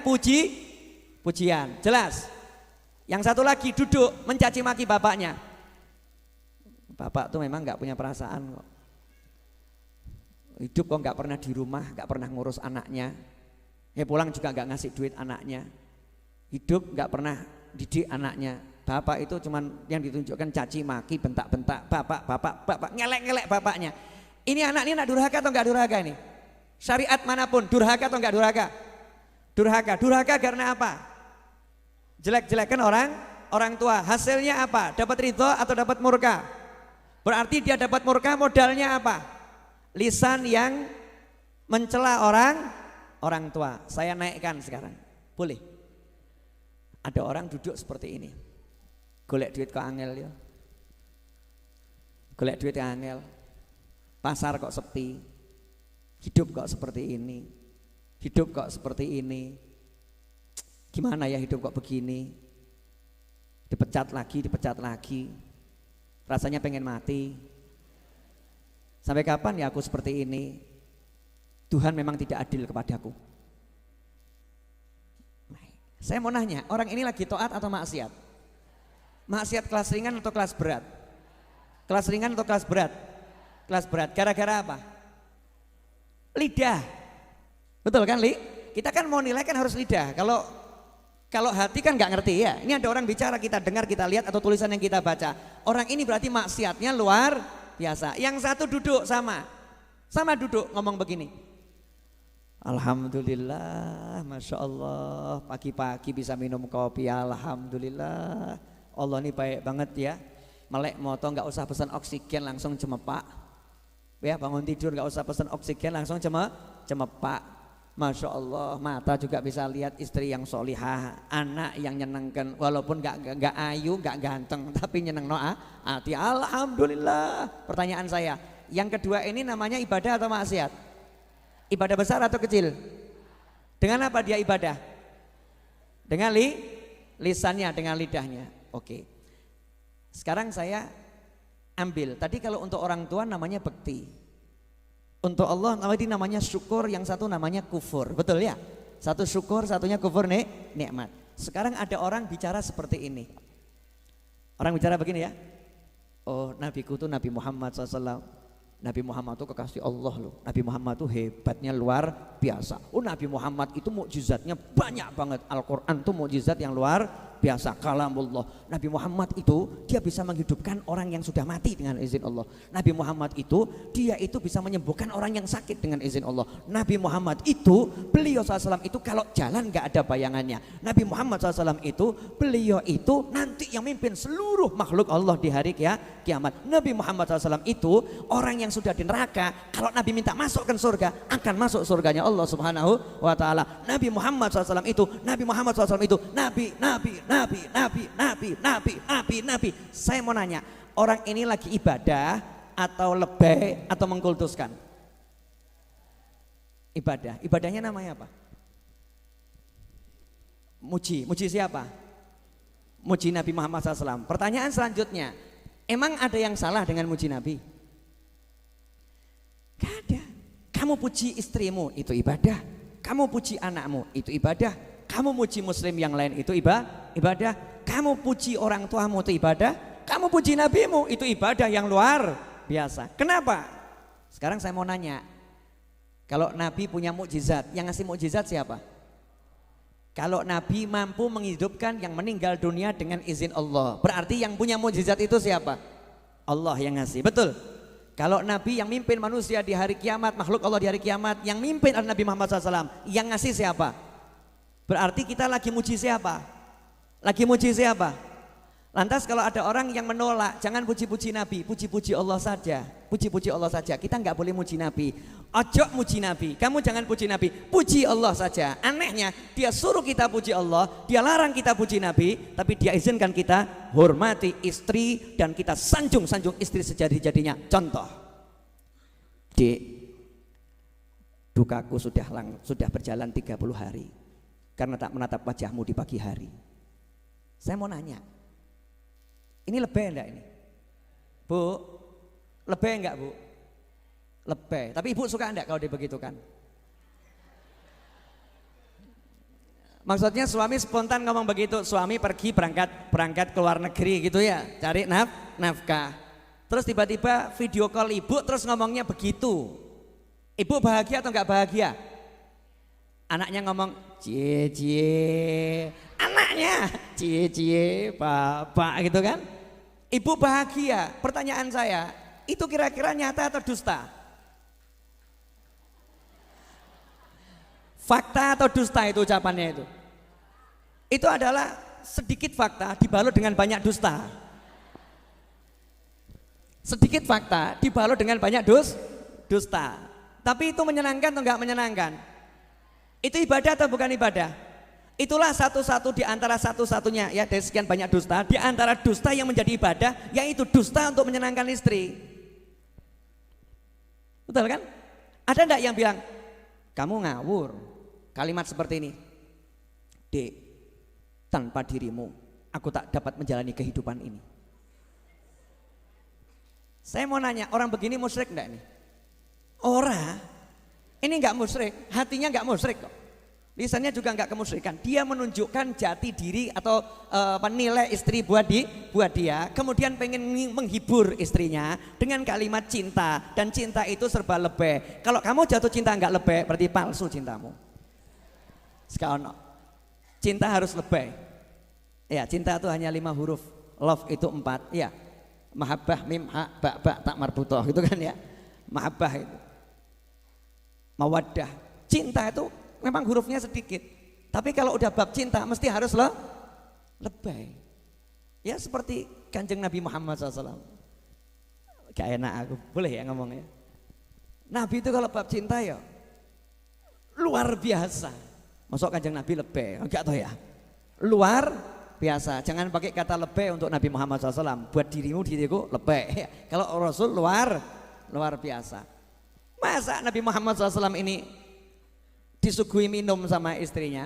pujian. Jelas? Yang satu lagi duduk mencaci maki bapaknya. Bapak tuh memang gak punya perasaan kok. Hidup kok gak pernah di rumah, gak pernah ngurus anaknya. Pulang juga gak ngasih duit anaknya. Hidup gak pernah didik anaknya. Bapak itu cuman yang ditunjukkan caci maki, bentak-bentak, bapak, ngelek-ngelek bapaknya. Ini anak ini nak durhaka atau enggak durhaka ini? Syariat manapun durhaka atau enggak durhaka? Durhaka karena apa? Jelek-jelekan orang tua. Hasilnya apa? Dapat ridho atau dapat murka? Berarti dia dapat murka, modalnya apa? Lisan yang mencela orang tua. Saya naikkan sekarang. Boleh? Ada orang duduk seperti ini. Golek duit kok angel ya. Golek duit angel. Pasar kok sepi. Hidup kok seperti ini. Hidup kok seperti ini. Gimana ya hidup kok begini? Dipecat lagi. Rasanya pengen mati. Sampai kapan ya aku seperti ini? Tuhan memang tidak adil kepadaku. Saya mau nanya, orang ini lagi taat atau maksiat? Maksiat kelas ringan atau kelas berat? Kelas ringan atau kelas berat? Kelas berat. Gara-gara apa? Lidah. Betul kan, Li? Kita kan mau nilai kan harus lidah. Kalau hati kan nggak ngerti ya. Ini ada orang bicara, kita dengar, kita lihat, atau tulisan yang kita baca. Orang ini berarti maksiatnya luar biasa. Yang satu duduk sama duduk ngomong begini. Alhamdulillah, Masya Allah, pagi-pagi bisa minum kopi, Alhamdulillah. Allah ini baik banget ya. Melek moto nggak usah pesan oksigen, langsung cemepak. Ya, bangun tidur nggak usah pesan oksigen, langsung cemepak. Masya Allah, mata juga bisa lihat istri yang solihah, anak yang nyenengkan, walaupun nggak ayu, nggak ganteng, tapi nyeneng hati. Alhamdulillah. Pertanyaan saya, yang kedua ini namanya ibadah atau maksiat? Ibadah besar atau kecil? Dengan apa dia ibadah? Dengan lisannya, dengan lidahnya. Oke. Sekarang saya ambil, tadi kalau untuk orang tua namanya bekti, untuk Allah namanya syukur, yang satu namanya kufur, betul ya? Satu syukur, satunya kufur nikmat. Sekarang ada orang bicara seperti ini. Orang bicara begini ya. Oh, nabiku tuh Nabi Muhammad SAW. Nabi Muhammad itu kekasih Allah loh. Nabi Muhammad itu hebatnya luar biasa. Oh, Nabi Muhammad itu mukjizatnya banyak banget. Al-Quran itu mukjizat yang luar biasa. Kalamullah. Nabi Muhammad itu dia bisa menghidupkan orang yang sudah mati dengan izin Allah. Nabi Muhammad itu dia itu bisa menyembuhkan orang yang sakit dengan izin Allah. Nabi Muhammad itu beliau SAW itu kalau jalan gak ada bayangannya. Nabi Muhammad SAW itu beliau itu nanti yang mimpin seluruh makhluk Allah di hari kiamat. Nabi Muhammad SAW itu orang yang sudah di neraka, kalau Nabi minta masuk ke surga, akan masuk surganya Allah Subhanahu wa taala. Nabi Muhammad SAW itu, Nabi Muhammad SAW itu Nabi. Saya mau nanya, orang ini lagi ibadah atau lebay atau mengkultuskan? Ibadah. Ibadahnya namanya apa? Muji siapa? Muji Nabi Muhammad SAW. Pertanyaan selanjutnya, emang ada yang salah dengan muji Nabi? Gak ada. Kamu puji istrimu itu ibadah. Kamu puji anakmu itu ibadah. Kamu puji muslim yang lain itu ibadah. Kamu puji orang tuamu itu ibadah. Kamu puji nabimu itu ibadah yang luar biasa. Kenapa? Sekarang saya mau nanya, kalau Nabi punya mukjizat, yang ngasih mukjizat siapa? Kalau Nabi mampu menghidupkan yang meninggal dunia dengan izin Allah, berarti yang punya mukjizat itu siapa? Allah yang ngasih, betul? Kalau Nabi yang mimpin manusia di hari kiamat, makhluk Allah di hari kiamat, yang mimpin adalah Nabi Muhammad SAW, yang ngasih siapa? Berarti kita lagi muji siapa? Lagi muji siapa? Lantas kalau ada orang yang menolak, jangan puji-puji Nabi, puji-puji Allah saja. Puji-puji Allah saja, kita nggak boleh muji Nabi. Ojo muji Nabi, kamu jangan puji Nabi, puji Allah saja. Anehnya, dia suruh kita puji Allah, dia larang kita puji Nabi, tapi dia izinkan kita hormati istri dan kita sanjung-sanjung istri sejadi-jadinya. Contoh, Dek, dukaku sudah berjalan 30 hari karena tak menatap wajahmu di pagi hari. Saya mau nanya, ini lebay enggak ini? Bu, lebay enggak bu? Lebay, tapi ibu suka enggak kalau dibegitukan? Maksudnya suami spontan ngomong begitu, suami pergi berangkat ke luar negeri gitu ya, cari nafkah. Terus tiba-tiba video call ibu terus ngomongnya begitu. Ibu bahagia atau enggak bahagia? Anaknya ngomong cie, anaknya cie, bapak gitu kan. Ibu bahagia. Pertanyaan saya, itu kira-kira nyata atau dusta? Fakta atau dusta itu ucapannya itu? Itu adalah sedikit fakta dibalut dengan banyak dusta. Sedikit fakta dibalut dengan banyak dusta. Tapi itu menyenangkan atau enggak menyenangkan? Itu ibadah atau bukan ibadah? Itulah satu-satu di antara satu-satunya ya dari sekian banyak dusta, di antara dusta yang menjadi ibadah, yaitu dusta untuk menyenangkan istri. Betul kan? Ada enggak yang bilang, kamu ngawur? Kalimat seperti ini, Dek, tanpa dirimu aku tak dapat menjalani kehidupan ini. Saya mau nanya, orang begini musyrik enggak ini? Orang, ini enggak musyrik, hatinya enggak musyrik kok. Lisannya juga enggak kemusyrikan. Dia menunjukkan jati diri atau nilai istri buat dia. Kemudian pengen menghibur istrinya dengan kalimat cinta. Dan cinta itu serba lebih. Kalau kamu jatuh cinta enggak lebih, berarti palsu cintamu. Sekarang cinta harus lebih. Ya, cinta itu hanya 5 huruf. Love itu 4. Ya, mahabbah mim ha ba ba tak marbutoh itu kan ya. Mahabbah itu. Mawaddah. Cinta itu memang hurufnya sedikit, tapi kalau udah bab cinta mesti harus lebih. Ya seperti Kanjeng Nabi Muhammad SAW. Gak enak aku, boleh ya ngomongnya. Nabi itu kalau bab cinta ya luar biasa. Masuk Kanjeng Nabi lebih, enggak tahu ya. Luar biasa. Jangan pakai kata lebih untuk Nabi Muhammad SAW. Buat diriku lebih. Kalau Rasul luar biasa. Masa Nabi Muhammad SAW ini disuguhi minum sama istrinya,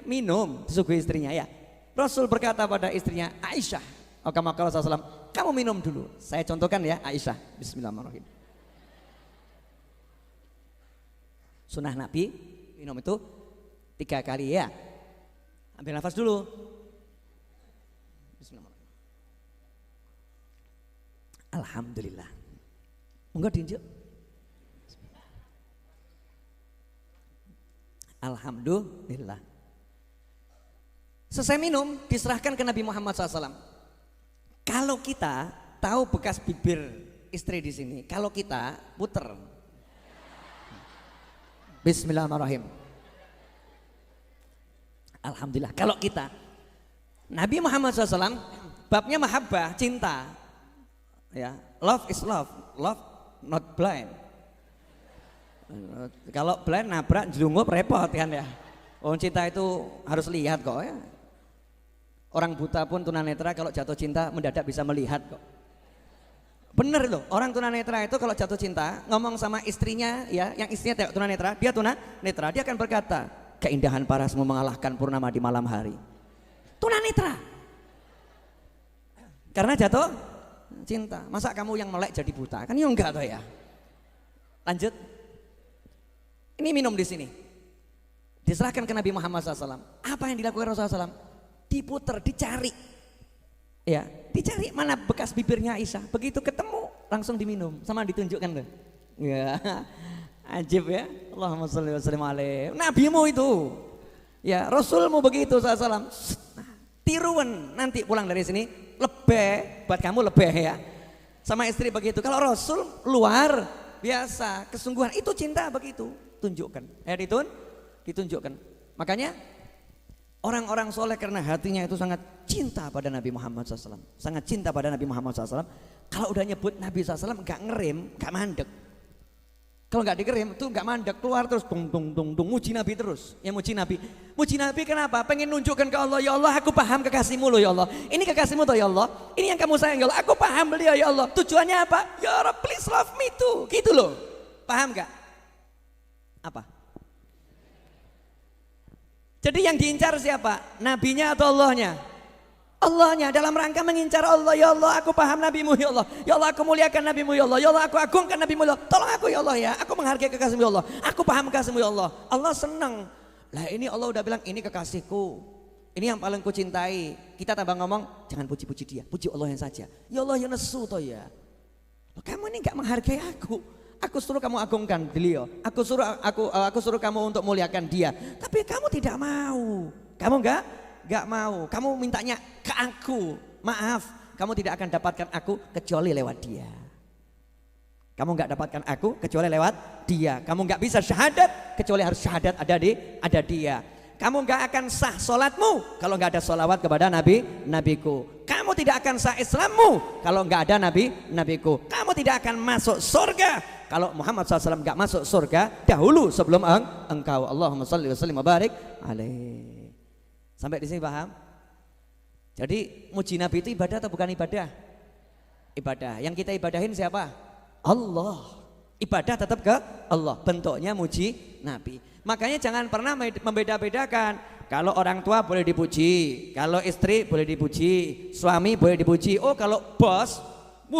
disuguhi istrinya ya. Rasul berkata pada istrinya Aisyah, kama qala sallallahu, kamu minum dulu. Saya contohkan ya Aisyah. Bismillahirrahmanirrahim. Sunnah Nabi minum itu 3 kali ya. Ambil nafas dulu. Bismillahirrahmanirrahim. Alhamdulillah. Monggo diunjuk. Alhamdulillah. Selesai minum diserahkan ke Nabi Muhammad SAW. Kalau kita tahu bekas bibir istri di sini, kalau kita puter. Bismillahirrahmanirrahim. Alhamdulillah. Kalau kita, Nabi Muhammad SAW babnya mahabbah, cinta. Ya, love is love not blind. Kalau blind nabrak jelungup repot kan ya. Cinta itu harus lihat kok ya. Orang buta pun tunanetra kalau jatuh cinta mendadak bisa melihat kok. Bener loh, orang tunanetra itu kalau jatuh cinta ngomong sama istrinya ya, yang istrinya tidak tunanetra, dia tunanetra, dia akan berkata, keindahan parasmu mengalahkan purnama di malam hari. Tunanetra. Karena jatuh cinta. Masa kamu yang melek jadi buta? Kan ya enggak toh ya. Lanjut. Ini minum di sini. Diserahkan ke Nabi Muhammad SAW. Apa yang dilakukan Rasulullah SAW? Diputer, dicari. Ya, dicari mana bekas bibirnya Aisyah. Begitu ketemu langsung diminum, sama ditunjukkan tuh. Ya, ajib ya. Allahumma sholli wa sallim alaihi. Nabimu itu. Ya, Rasulmu begitu SAW. Tiruan nanti pulang dari sini lebih buat kamu lebih ya. Sama istri begitu. Kalau Rasul luar biasa, kesungguhan itu cinta begitu. Tunjukkan, ditunjukkan. Makanya orang-orang soleh karena hatinya itu sangat cinta pada Nabi Muhammad SAW, sangat cinta pada Nabi Muhammad SAW. Kalau udah nyebut Nabi SAW nggak ngerem, nggak mandek. Kalau nggak dikerem tuh nggak mandek, keluar terus tung, muji Nabi terus. Ya muji Nabi kenapa? Pengen nunjukkan ke Allah, ya Allah aku paham kekasihmu loh ya Allah. Ini kekasihmu tuh ya Allah. Ini yang kamu sayang ya Allah. Aku paham beliau ya Allah. Tujuannya apa? Ya Allah please love me too. Gitu loh. Paham gak? Apa? Jadi yang diincar siapa? Nabinya atau Allahnya? Allahnya, dalam rangka mengincar Allah. Ya Allah aku paham nabimu ya Allah. Ya Allah aku muliakan nabimu ya Allah. Ya Allah aku agungkan nabimu ya Allah. Tolong aku ya Allah ya. Aku menghargai kekasihmu ya Allah. Aku paham kekasihmu ya Allah. Allah senang. Lah ini Allah udah bilang ini kekasihku. Ini yang paling kucintai. Kita tambah ngomong jangan puji-puji dia. Puji Allah yang saja. Ya Allah ya nesu toh ya. Kamu ini gak menghargai aku. Aku suruh kamu agungkan beliau. Aku suruh kamu untuk muliakan dia. Tapi kamu tidak mau. Kamu enggak mau. Kamu mintanya ke aku. Maaf, kamu tidak akan dapatkan aku kecuali lewat dia. Kamu enggak dapatkan aku kecuali lewat dia. Kamu enggak bisa syahadat kecuali harus syahadat ada dia. Kamu enggak akan sah solatmu kalau enggak ada solawat kepada nabiku. Kamu tidak akan sah Islammu kalau enggak ada nabiku. Kamu tidak akan masuk surga kalau Muhammad SAW enggak masuk surga dahulu sebelum engkau. Allahumma sholli wa sallim wa barik alaihi. Sampai di sini paham? Jadi muji Nabi itu ibadah atau bukan ibadah? Ibadah. Yang kita ibadahin siapa? Allah. Ibadah tetap ke Allah. Bentuknya muji Nabi. Makanya jangan pernah membeda-bedakan. Kalau orang tua boleh dipuji, kalau istri boleh dipuji, suami boleh dipuji. Oh kalau bos,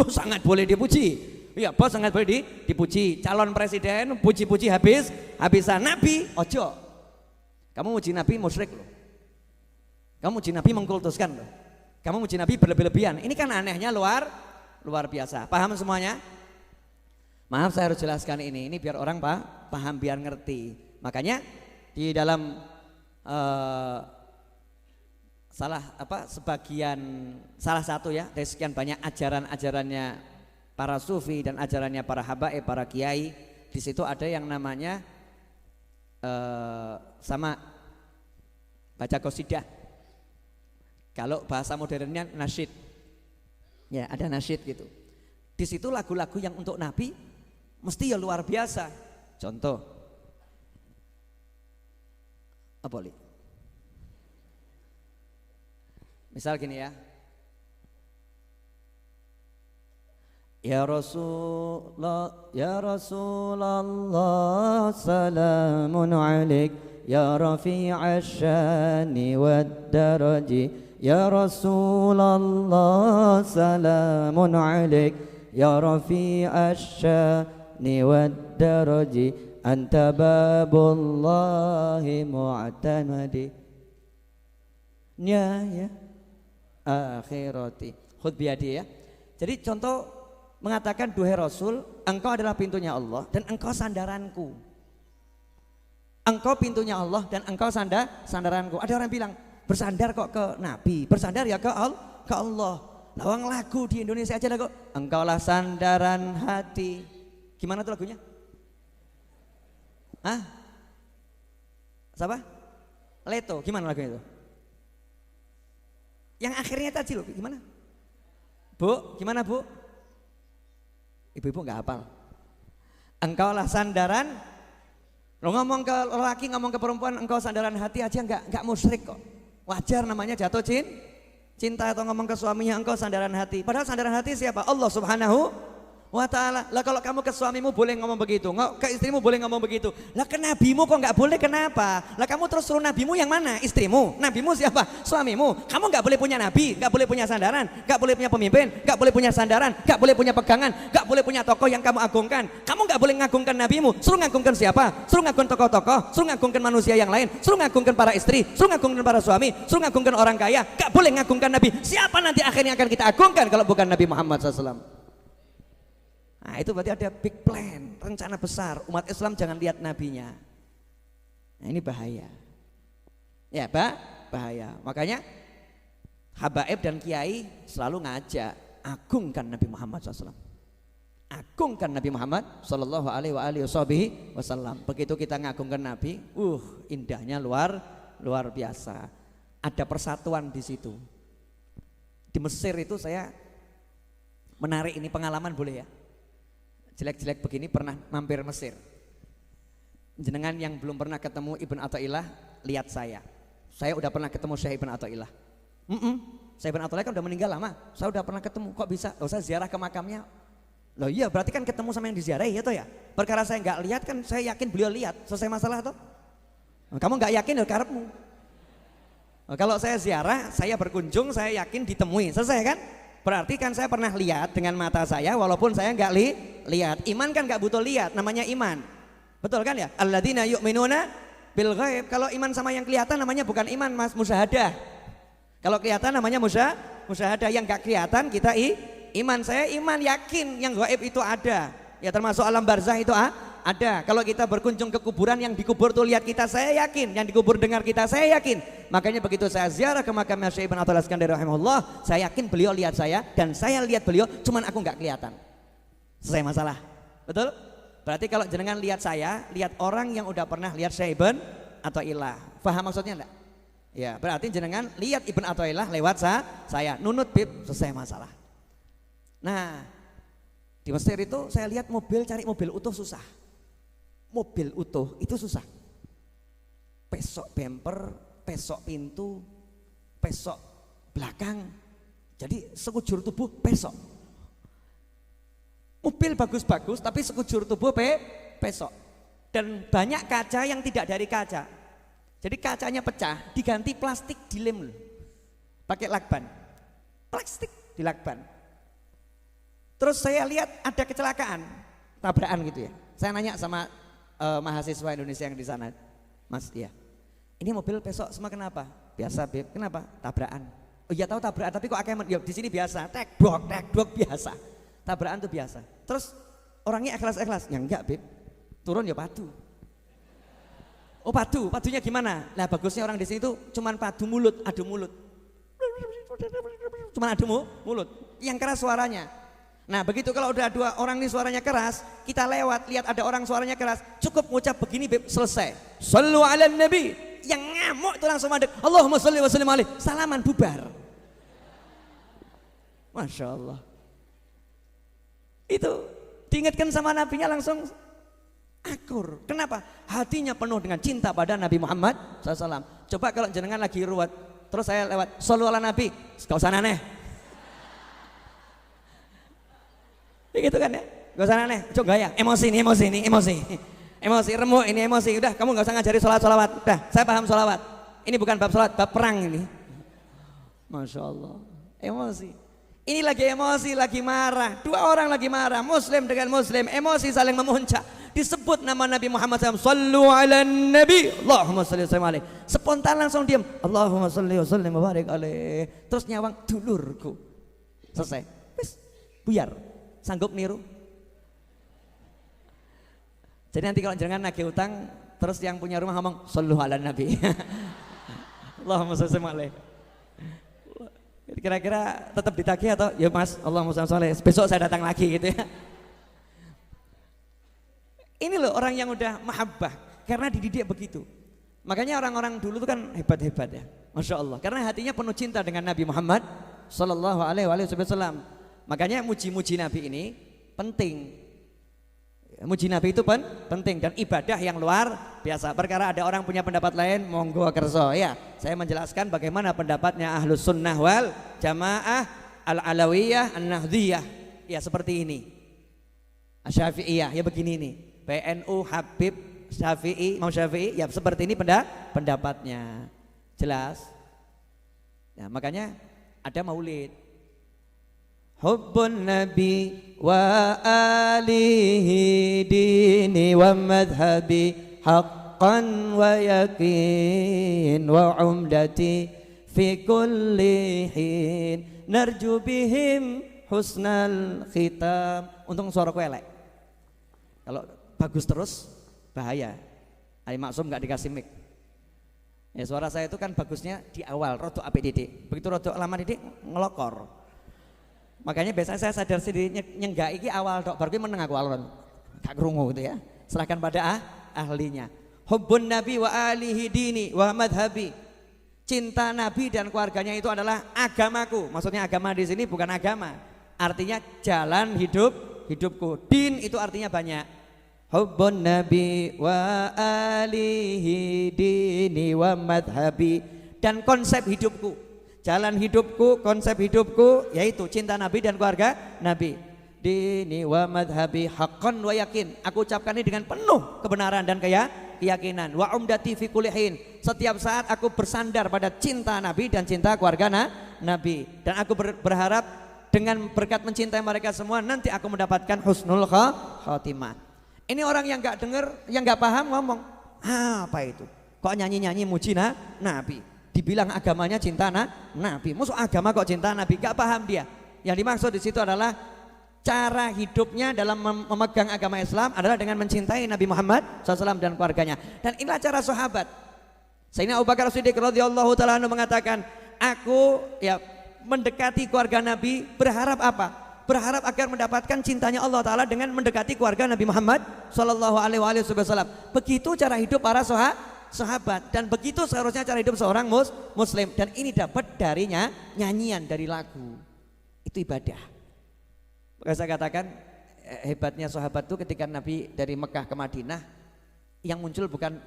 sangat boleh dipuji. Iya bos sangat boleh dipuji. Calon presiden puji-puji habisan. Nabi ojo. Kamu muji Nabi musyrik loh. Kamu muji Nabi mengkultuskan loh. Kamu muji Nabi berlebih-lebihan. Ini kan anehnya luar biasa. Paham semuanya? Maaf saya harus jelaskan ini biar orang paham biar ngerti. Makanya di dalam salah satu ya dari sekian banyak ajaran-ajarannya para sufi dan ajarannya para habaib, para kiai, di situ ada yang namanya sama baca qasidah. Kalau bahasa modernnya nasyid. Ya, ada nasyid gitu. Di situ lagu-lagu yang untuk Nabi mesti ya luar biasa. Contoh apa li? Misal gini ya. Ya Rasulullah salamun alaik ya rafi'ash syani wad daraji. Ya Rasulullah salamun alaik ya rafi'ash syani wad daraji anta babullahi mu'tamadi ya akhirati khud biyadi ya. Jadi contoh mengatakan duhai Rasul, engkau adalah pintunya Allah dan engkau sandaranku. Engkau pintunya Allah dan engkau sandaranku. Ada orang bilang bersandar kok ke Nabi, bersandar ya ke Allah. Lawang lagu di Indonesia aja lah kok. Engkaulah sandaran hati. Gimana tuh lagunya? Hah? Siapa? Leto. Gimana lagunya itu? Yang akhirnya tadi loh, gimana? Bu, gimana Bu? Ibu-ibu nggak hafal. Engkaulah sandaran. Lo ngomong ke lelaki, ngomong ke perempuan, engkau sandaran hati aja nggak musyrik kok. Wajar namanya jatuh cinta atau ngomong ke suaminya engkau sandaran hati. Padahal sandaran hati siapa? Allah Subhanahu wa ta'ala. Lah kalau kamu ke suamimu boleh ngomong begitu, ke istrimu boleh ngomong begitu. Lah ke nabimu kok nggak boleh, kenapa? Lah kamu terus suruh nabimu yang mana? Istrimu. Nabimu siapa? Suamimu. Kamu nggak boleh punya nabi, nggak boleh punya sandaran, nggak boleh punya pemimpin, nggak boleh punya sandaran, nggak boleh punya pegangan, nggak boleh punya tokoh yang kamu agungkan. Kamu nggak boleh ngagungkan nabimu. Suruh ngagungkan siapa? Suruh ngagungkan tokoh-tokoh, suruh ngagungkan manusia yang lain, suruh ngagungkan para istri, suruh ngagungkan para suami, suruh ngagungkan orang kaya. Nggak boleh ngagungkan nabi. Siapa nanti akhirnya akan kita agungkan kalau bukan Nabi Muhammad SAW? Nah itu berarti ada big plan, rencana besar. Umat Islam jangan lihat nabinya. Nah ini bahaya. Ya bahaya. Makanya habaib dan kiai selalu ngajak agungkan Nabi Muhammad SAW. Agungkan Nabi Muhammad Sallallahu Alaihi Wasallam. Begitu kita ngagungkan Nabi, indahnya luar biasa. Ada persatuan di situ. Di Mesir itu saya menarik ini pengalaman boleh ya. Jelek-jelek begini pernah mampir Mesir. Jenengan yang belum pernah ketemu Ibn Athaillah, lihat saya. Saya udah pernah ketemu Syekh Ibn Athaillah. Syekh Ibn Athaillah kan udah meninggal lama. Saya udah pernah ketemu, kok bisa? Loh, saya ziarah ke makamnya. Loh iya, berarti kan ketemu sama yang diziarahi ya toh ya. Perkara saya nggak lihat kan saya yakin beliau lihat. Selesai masalah toh. Kamu nggak yakin ya karepmu. Kalau saya ziarah, saya berkunjung, saya yakin ditemui. Selesai kan? Berarti kan saya pernah lihat dengan mata saya walaupun saya nggak lihat. Iman kan nggak butuh lihat, namanya iman. Betul kan ya? Alladzina yu'minuna bil ghaib. Kalau iman sama yang kelihatan namanya bukan iman, Mas, musyahadah. Kalau kelihatan namanya musyahadah. Yang nggak kelihatan kita iman. Saya iman yakin yang gaib itu ada. Ya termasuk alam barzah itu ada. Kalau kita berkunjung ke kuburan, yang dikubur tuh lihat kita, saya yakin. Yang dikubur dengar kita, saya yakin. Makanya begitu saya ziarah ke makamnya Syekh Ibn Athaillah Iskandari rahimahullah, saya yakin beliau lihat saya dan saya lihat beliau, cuman aku nggak kelihatan. Selesai masalah. Betul? Berarti kalau jenengan lihat saya, lihat orang yang udah pernah lihat Syekh Ibn Athaillah. Paham maksudnya enggak? Ya, berarti jenengan lihat Ibn Athaillah lewat saya. Nunut bib, selesai masalah. Nah, di Mesir itu saya lihat cari mobil utuh susah. Mobil utuh itu susah. Pesok bumper, pesok pintu, pesok belakang. Jadi sekujur tubuh pesok. Mobil bagus-bagus tapi sekujur tubuh pesok. Dan banyak kaca yang tidak dari kaca. Jadi kacanya pecah, diganti plastik dilem. Pakai lakban. Plastik dilakban. Terus saya lihat ada kecelakaan, tabrakan gitu ya. Saya nanya sama mahasiswa Indonesia yang di sana, Mas, ya. Ini mobil besok semua kenapa? Biasa Beb, kenapa? Tabrakan. Oh iya tahu tabrakan, tapi kok akhirnya ya, di sini biasa, tek dok biasa. Tabrakan tuh biasa. Terus orangnya ikhlas-ikhlas, ya enggak Beb, turun ya padu. Oh padunya gimana? Nah bagusnya orang di sini tuh cuman padu mulut, adu mulut. Cuman adu mulut, yang keras suaranya. Nah begitu kalau udah dua orang ini suaranya keras, kita lewat lihat ada orang suaranya keras, cukup ngucap begini Beb, selesai. Shallu ala nabi. Yang ngamuk itu langsung mandek, Allahumma sholli wa sallim alaihi, salaman bubar. Masya Allah. Itu diingatkan sama nabinya langsung akur. Kenapa? Hatinya penuh dengan cinta pada Nabi Muhammad SAW. Coba kalau jenengan lagi ruwet, terus saya lewat, shollu ala nabi, gak usah aneh. Begitu kan ya? Gak usah aneh, coba ya, emosi, emosi, remuk ini emosi, udah kamu gak usah ngajari sholawat, udah saya paham sholawat, ini bukan bab sholat, bab perang ini. Masya Allah, emosi, ini lagi emosi, lagi marah, dua orang lagi marah, muslim dengan muslim, emosi saling memuncak, disebut nama Nabi Muhammad SAW, sallu ala nabi, Allahumma salli wa sallim alaihi, spontan langsung diam, Allahumma salli wa sallim wa barik alaihi, terus nyawang dulurku, selesai, wis, buyar, sanggup niru. Jadi nanti kalau jangan nagih utang, terus yang punya rumah ngomong shollu ala nabi. Allahumma sholli alaihi. Kira-kira tetap ditagih atau ya Mas, Allahumma sholli alaihi. Besok saya datang lagi gitu ya. Ini loh orang yang udah mahabbah karena dididik begitu. Makanya orang-orang dulu itu kan hebat-hebat ya. Masya Allah. Karena hatinya penuh cinta dengan Nabi Muhammad sallallahu alaihi wasallam. Makanya muji-muji Nabi ini penting. Muji Nabi itu penting dan ibadah yang luar biasa. Perkara ada orang punya pendapat lain, monggo kerso ya. Saya menjelaskan bagaimana pendapatnya Ahlus Sunnah wal Jamaah, Al-Alawiyah, An-Nahdiyah. Ya seperti ini. Asy-Syafi'iyah ya begini nih. PNU, Habib, Syafi'i, Imam Syafi'i ya seperti ini pendapatnya. Jelas? Ya, makanya ada maulid. Hubbun Nabi wa alihi dini wa madhabi haqqan wa yakin wa umdati fi kulli hin narju bihim husnal khitam. Untung suara ku elek. Kalau bagus terus bahaya. Ali Maksum gak dikasih mic. Ya suara saya itu kan bagusnya di awal rodok apik didik. Begitu rodok lama didik ngelokor. Makanya biasanya saya sadar sendiri nyenggak iki awal dok, baru meneng aku alon, gak krungu gitu ya. Serahkan pada ahlinya. Hubbun Nabi wa alihi dini wa madhabi. Cinta Nabi dan keluarganya itu adalah agamaku. Maksudnya agama di sini bukan agama, artinya jalan hidupku. Din itu artinya banyak. Hubbun Nabi wa alihi dini wa madhabi, dan konsep hidupku. Jalan hidupku, konsep hidupku yaitu cinta Nabi dan keluarga Nabi. Dini wa madhabi haqqan wa yakin. Aku ucapkan ini dengan penuh kebenaran dan keyakinan. Wa umdati fi kulli hin. Setiap saat aku bersandar pada cinta Nabi dan cinta keluarga Nabi. Dan aku berharap dengan berkat mencintai mereka semua nanti aku mendapatkan husnul khatimah. Ini orang yang gak dengar, yang gak paham ngomong, apa itu? Kok nyanyi-nyanyi muji Nabi? Dibilang agamanya cinta Nabi, musuh agama kok cinta Nabi, gak paham dia. Yang dimaksud di situ adalah cara hidupnya dalam memegang agama Islam adalah dengan mencintai Nabi Muhammad SAW dan keluarganya. Dan inilah cara sahabat. Sayyidina Abu Bakar Siddiq radhiyallahu taala mengatakan, aku ya mendekati keluarga Nabi berharap apa? Berharap agar mendapatkan cintanya Allah Taala dengan mendekati keluarga Nabi Muhammad Sallallahu Alaihi Wasallam. Begitu cara hidup para sahabat, dan begitu seharusnya cara hidup seorang muslim. Dan ini dapat darinya nyanyian dari lagu. Itu ibadah. Maka saya katakan hebatnya sahabat itu ketika Nabi dari Mekah ke Madinah, yang muncul bukan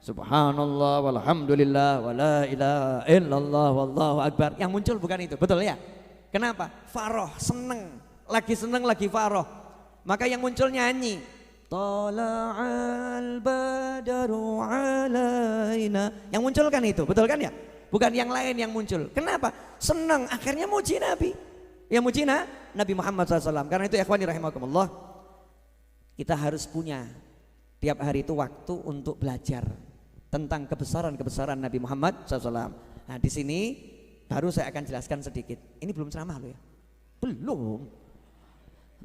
subhanallah walhamdulillah wala ilaha illallah wallahu akbar. Yang muncul bukan itu, betul ya? Kenapa? Faroh, seneng, lagi faroh. Maka yang muncul nyanyi. Tala'al badaru alaina. Yang muncul kan itu, betul kan ya? Bukan yang lain yang muncul. Kenapa? Seneng, akhirnya muji Nabi. Yang muji Nabi Muhammad SAW. Karena itu ikhwani rahimakumullah, kita harus punya tiap hari itu waktu untuk belajar. tentang kebesaran-kebesaran Nabi Muhammad SAW. Nah di sini baru saya akan jelaskan sedikit. Ini belum ceramah loh ya, belum.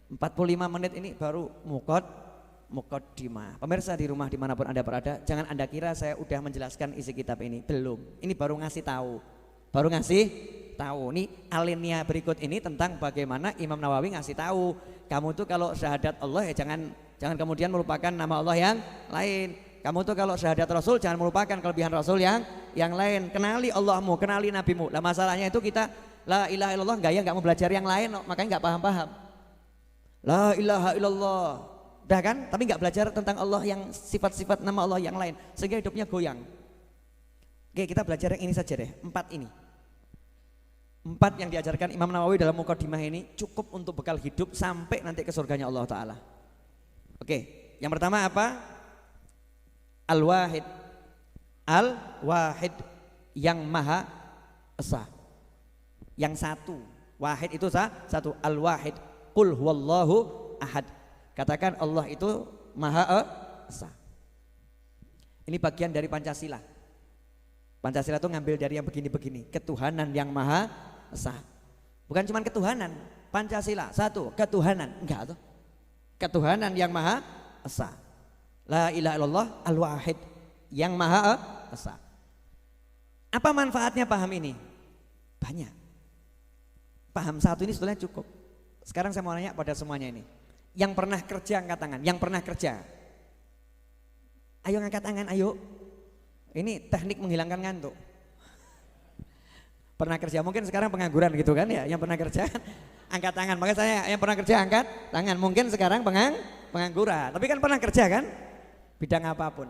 45 menit ini baru muqaddimah. Pemirsa di rumah dimanapun Anda berada, jangan Anda kira saya udah menjelaskan isi kitab ini. Belum, ini baru ngasih tahu. Nih alinea berikut ini tentang bagaimana Imam Nawawi ngasih tahu, kamu tuh kalau syahadat Allah ya jangan kemudian melupakan nama Allah yang lain. Kamu tuh kalau syahadat Rasul jangan melupakan kelebihan Rasul yang lain. Kenali Allahmu, kenali Nabimu. Lah masalahnya itu kita la ilaha illallah nggak mau belajar yang lain, makanya nggak paham-paham. La ilaha illallah, dah kan? Tapi nggak belajar tentang Allah yang sifat-sifat nama Allah yang lain, sehingga hidupnya goyang. Oke, kita belajar yang ini saja deh, 4 ini. 4 yang diajarkan Imam Nawawi dalam Muqaddimah ini cukup untuk bekal hidup sampai nanti ke surganya Allah Ta'ala. Oke, yang pertama apa? Al-Wahid. Al-Wahid, yang Maha Esa, yang satu. Wahid itu satu. Al-Wahid. Qul huwallahu ahad. Katakan Allah itu Maha Esa. Ini bagian dari Pancasila. Pancasila itu ngambil dari yang begini-begini, ketuhanan yang Maha Esa. Bukan cuma ketuhanan, Pancasila satu, ketuhanan, enggak tuh. Ketuhanan yang Maha Esa. La ilaha illallah al-wahid, yang Maha Esa. Apa manfaatnya paham ini? Banyak. Paham satu ini sebetulnya cukup. Sekarang saya mau nanya pada semuanya ini, yang pernah kerja angkat tangan, yang pernah kerja. Ayo ngangkat tangan, ayo. Ini teknik menghilangkan ngantuk. Pernah kerja, mungkin sekarang pengangguran gitu kan ya, yang pernah kerja angkat tangan. Makanya saya yang pernah kerja angkat tangan, mungkin sekarang pengangguran. Tapi kan pernah kerja kan, bidang apapun.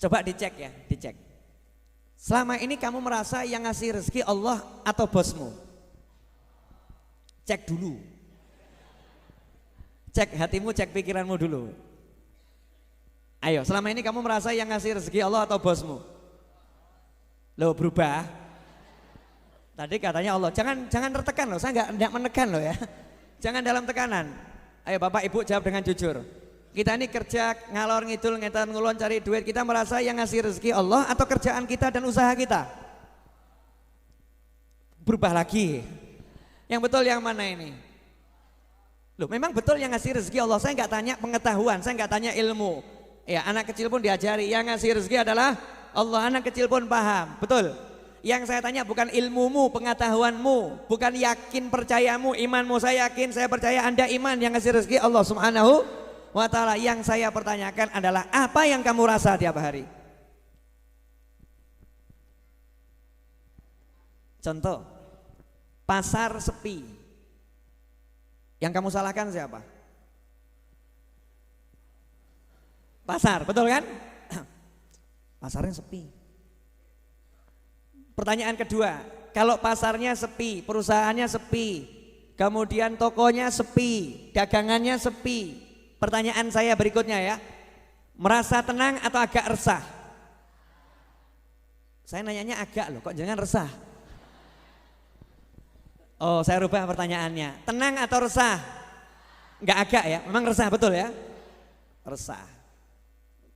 Coba dicek ya, dicek. Selama ini kamu merasa yang ngasih rezeki Allah atau bosmu? Cek dulu. Cek hatimu, cek pikiranmu dulu. Ayo, selama ini kamu merasa yang ngasih rezeki Allah atau bosmu? Loh, berubah. Tadi katanya Allah, jangan tertekan loh, saya enggak menekan loh ya. Jangan dalam tekanan. Ayo Bapak Ibu jawab dengan jujur. Kita ini kerja ngalor ngidul ngetan ngulon cari duit, kita merasa yang ngasih rezeki Allah atau kerjaan kita dan usaha kita? Berubah lagi. Yang betul yang mana ini? Loh, memang betul yang ngasih rezeki Allah. Saya enggak tanya pengetahuan, saya enggak tanya ilmu. Ya, anak kecil pun diajari yang ngasih rezeki adalah Allah, anak kecil pun paham, betul. Yang saya tanya bukan ilmumu, pengetahuanmu, bukan yakin percayamu, imanmu. Saya yakin, saya percaya Anda iman, yang ngasih rezeki Allah Subhanahu wa Ta'ala. Yang saya pertanyakan adalah apa yang kamu rasa tiap hari? Contoh, pasar sepi, yang kamu salahkan siapa? Pasar, betul kan? Pasarnya sepi. Pertanyaan kedua, kalau pasarnya sepi, perusahaannya sepi, kemudian tokonya sepi, dagangannya sepi, pertanyaan saya berikutnya ya, merasa tenang atau agak resah? Saya nanyanya agak loh, kok jangan resah? Oh, saya rubah pertanyaannya, tenang atau resah? Enggak agak ya, memang resah, betul ya? Resah.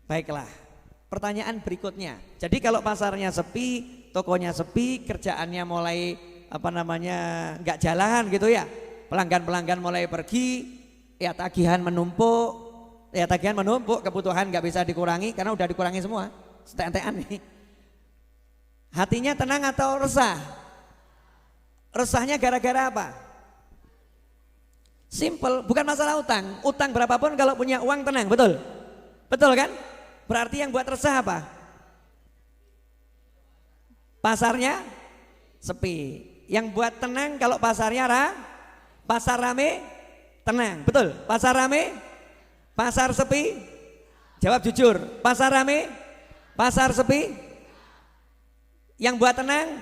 Baiklah, pertanyaan berikutnya. Jadi kalau pasarnya sepi, tokonya sepi, kerjaannya mulai nggak jalan gitu ya, pelanggan-pelanggan mulai pergi, ya tagihan menumpuk, kebutuhan nggak bisa dikurangi karena udah dikurangi semua, setek-tekan nih. Hatinya tenang atau resah? Resahnya gara-gara apa? Simple, bukan masalah utang. Utang berapapun kalau punya uang tenang, betul? Betul kan? Berarti yang buat resah apa? Pasarnya sepi. Yang buat tenang kalau pasarnya pasar rame, tenang, betul? Pasar rame, pasar sepi. Jawab jujur, pasar rame, pasar sepi. Yang buat tenang,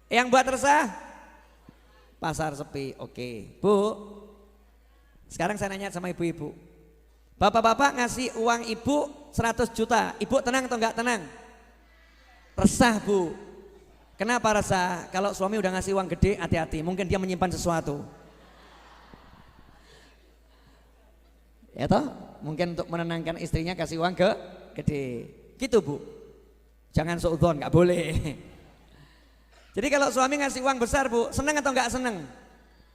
yang buat resah, pasar sepi. Oke, Bu. Sekarang saya nanya sama ibu-ibu. Bapak-bapak ngasih uang ibu 100 juta, ibu tenang atau enggak tenang? Resah, Bu. Kenapa resah? Kalau suami udah ngasih uang gede, hati-hati, mungkin dia menyimpan sesuatu. Ya toh? Mungkin untuk menenangkan istrinya kasih uang gede. Gitu Bu. Jangan suudzon, nggak boleh. Jadi kalau suami ngasih uang besar Bu, seneng atau nggak seneng?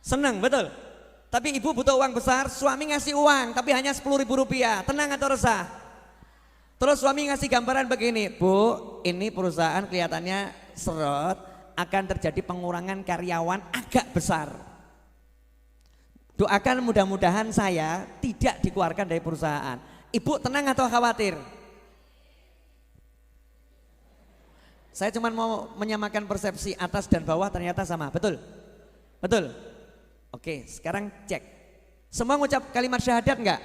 Seneng, betul. Tapi ibu butuh uang besar, suami ngasih uang tapi hanya 10.000 rupiah, tenang atau resah? Terus suami ngasih gambaran begini, Bu, ini perusahaan kelihatannya seret, akan terjadi pengurangan karyawan agak besar. Doakan mudah-mudahan saya tidak dikeluarkan dari perusahaan. Ibu tenang atau khawatir? Saya cuma mau menyamakan persepsi atas dan bawah, ternyata sama, betul? Betul? Oke, sekarang cek. Semua ngucap kalimat syahadat enggak?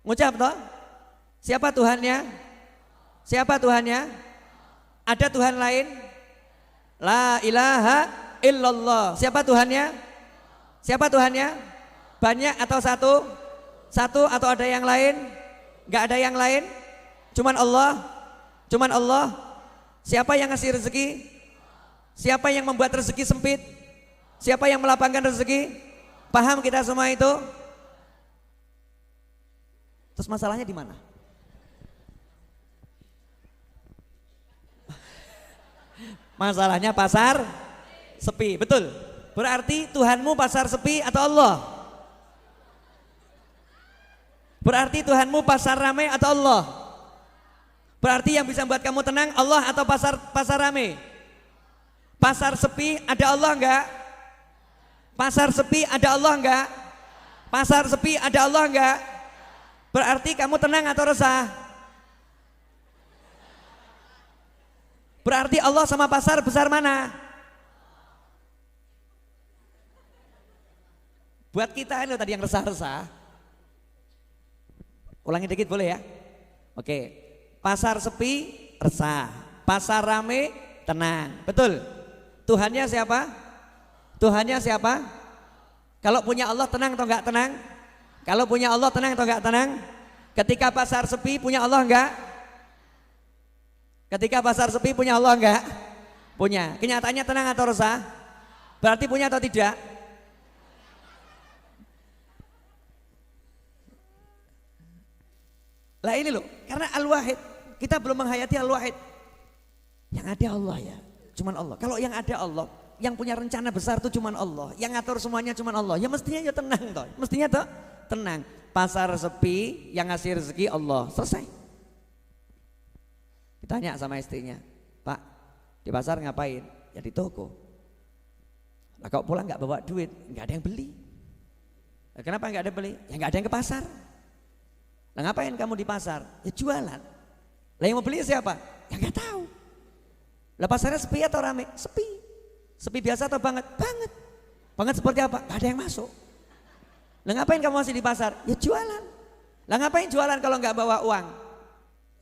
Ngucap toh? Siapa Tuhannya? Siapa Tuhannya? Ada Tuhan lain? La ilaha illallah. Siapa Tuhannya? Siapa Tuhannya? Banyak atau satu? Satu atau ada yang lain? Enggak ada yang lain? Cuman Allah? Cuman Allah? Siapa yang ngasih rezeki? Siapa yang membuat rezeki sempit? Siapa yang melapangkan rezeki? Paham kita semua itu? Terus masalahnya di mana? Masalahnya pasar sepi, betul. Berarti Tuhanmu pasar sepi atau Allah? Berarti Tuhanmu pasar ramai atau Allah? Berarti yang bisa membuat kamu tenang Allah atau pasar ramai? Pasar sepi ada Allah enggak? Pasar sepi ada Allah enggak? Pasar sepi ada Allah enggak? Berarti kamu tenang atau resah? Berarti Allah sama pasar besar mana? Buat kita ini tadi yang resah-resah. Ulangi dikit boleh ya? Oke. Pasar sepi resah, pasar rame tenang. Betul? Tuhannya siapa? Tuhannya siapa? Kalau punya Allah tenang atau enggak tenang? Kalau punya Allah tenang atau enggak tenang? Ketika pasar sepi punya Allah enggak? Ketika pasar sepi punya Allah enggak? Punya. Kenyataannya tenang atau resah? Berarti punya atau tidak? Lah ini loh, karena Al-Wahid, kita belum menghayati Al-Wahid. Yang ada Allah ya, cuman Allah. Kalau yang ada Allah, yang punya rencana besar itu cuman Allah, yang ngatur semuanya cuman Allah. Ya mestinya ya tenang toh. Mestinya toh tenang. Pasar sepi, yang ngasih rezeki Allah. Selesai. Ditanya sama istrinya, Pak, di pasar ngapain? Ya di toko. Nah, kalau pulang nggak bawa duit, nggak ada yang beli. Nah, kenapa nggak ada yang beli? Ya nggak ada yang ke pasar. Nah, ngapain kamu di pasar? Ya jualan. Lah yang mau beli siapa? Ya nggak tahu. Lah pasarnya sepi atau rame? Sepi. Sepi biasa atau banget? Banget. Banget seperti apa? Gak ada yang masuk. Lah ngapain kamu masih di pasar? Ya jualan. Lah ngapain jualan kalau nggak bawa uang?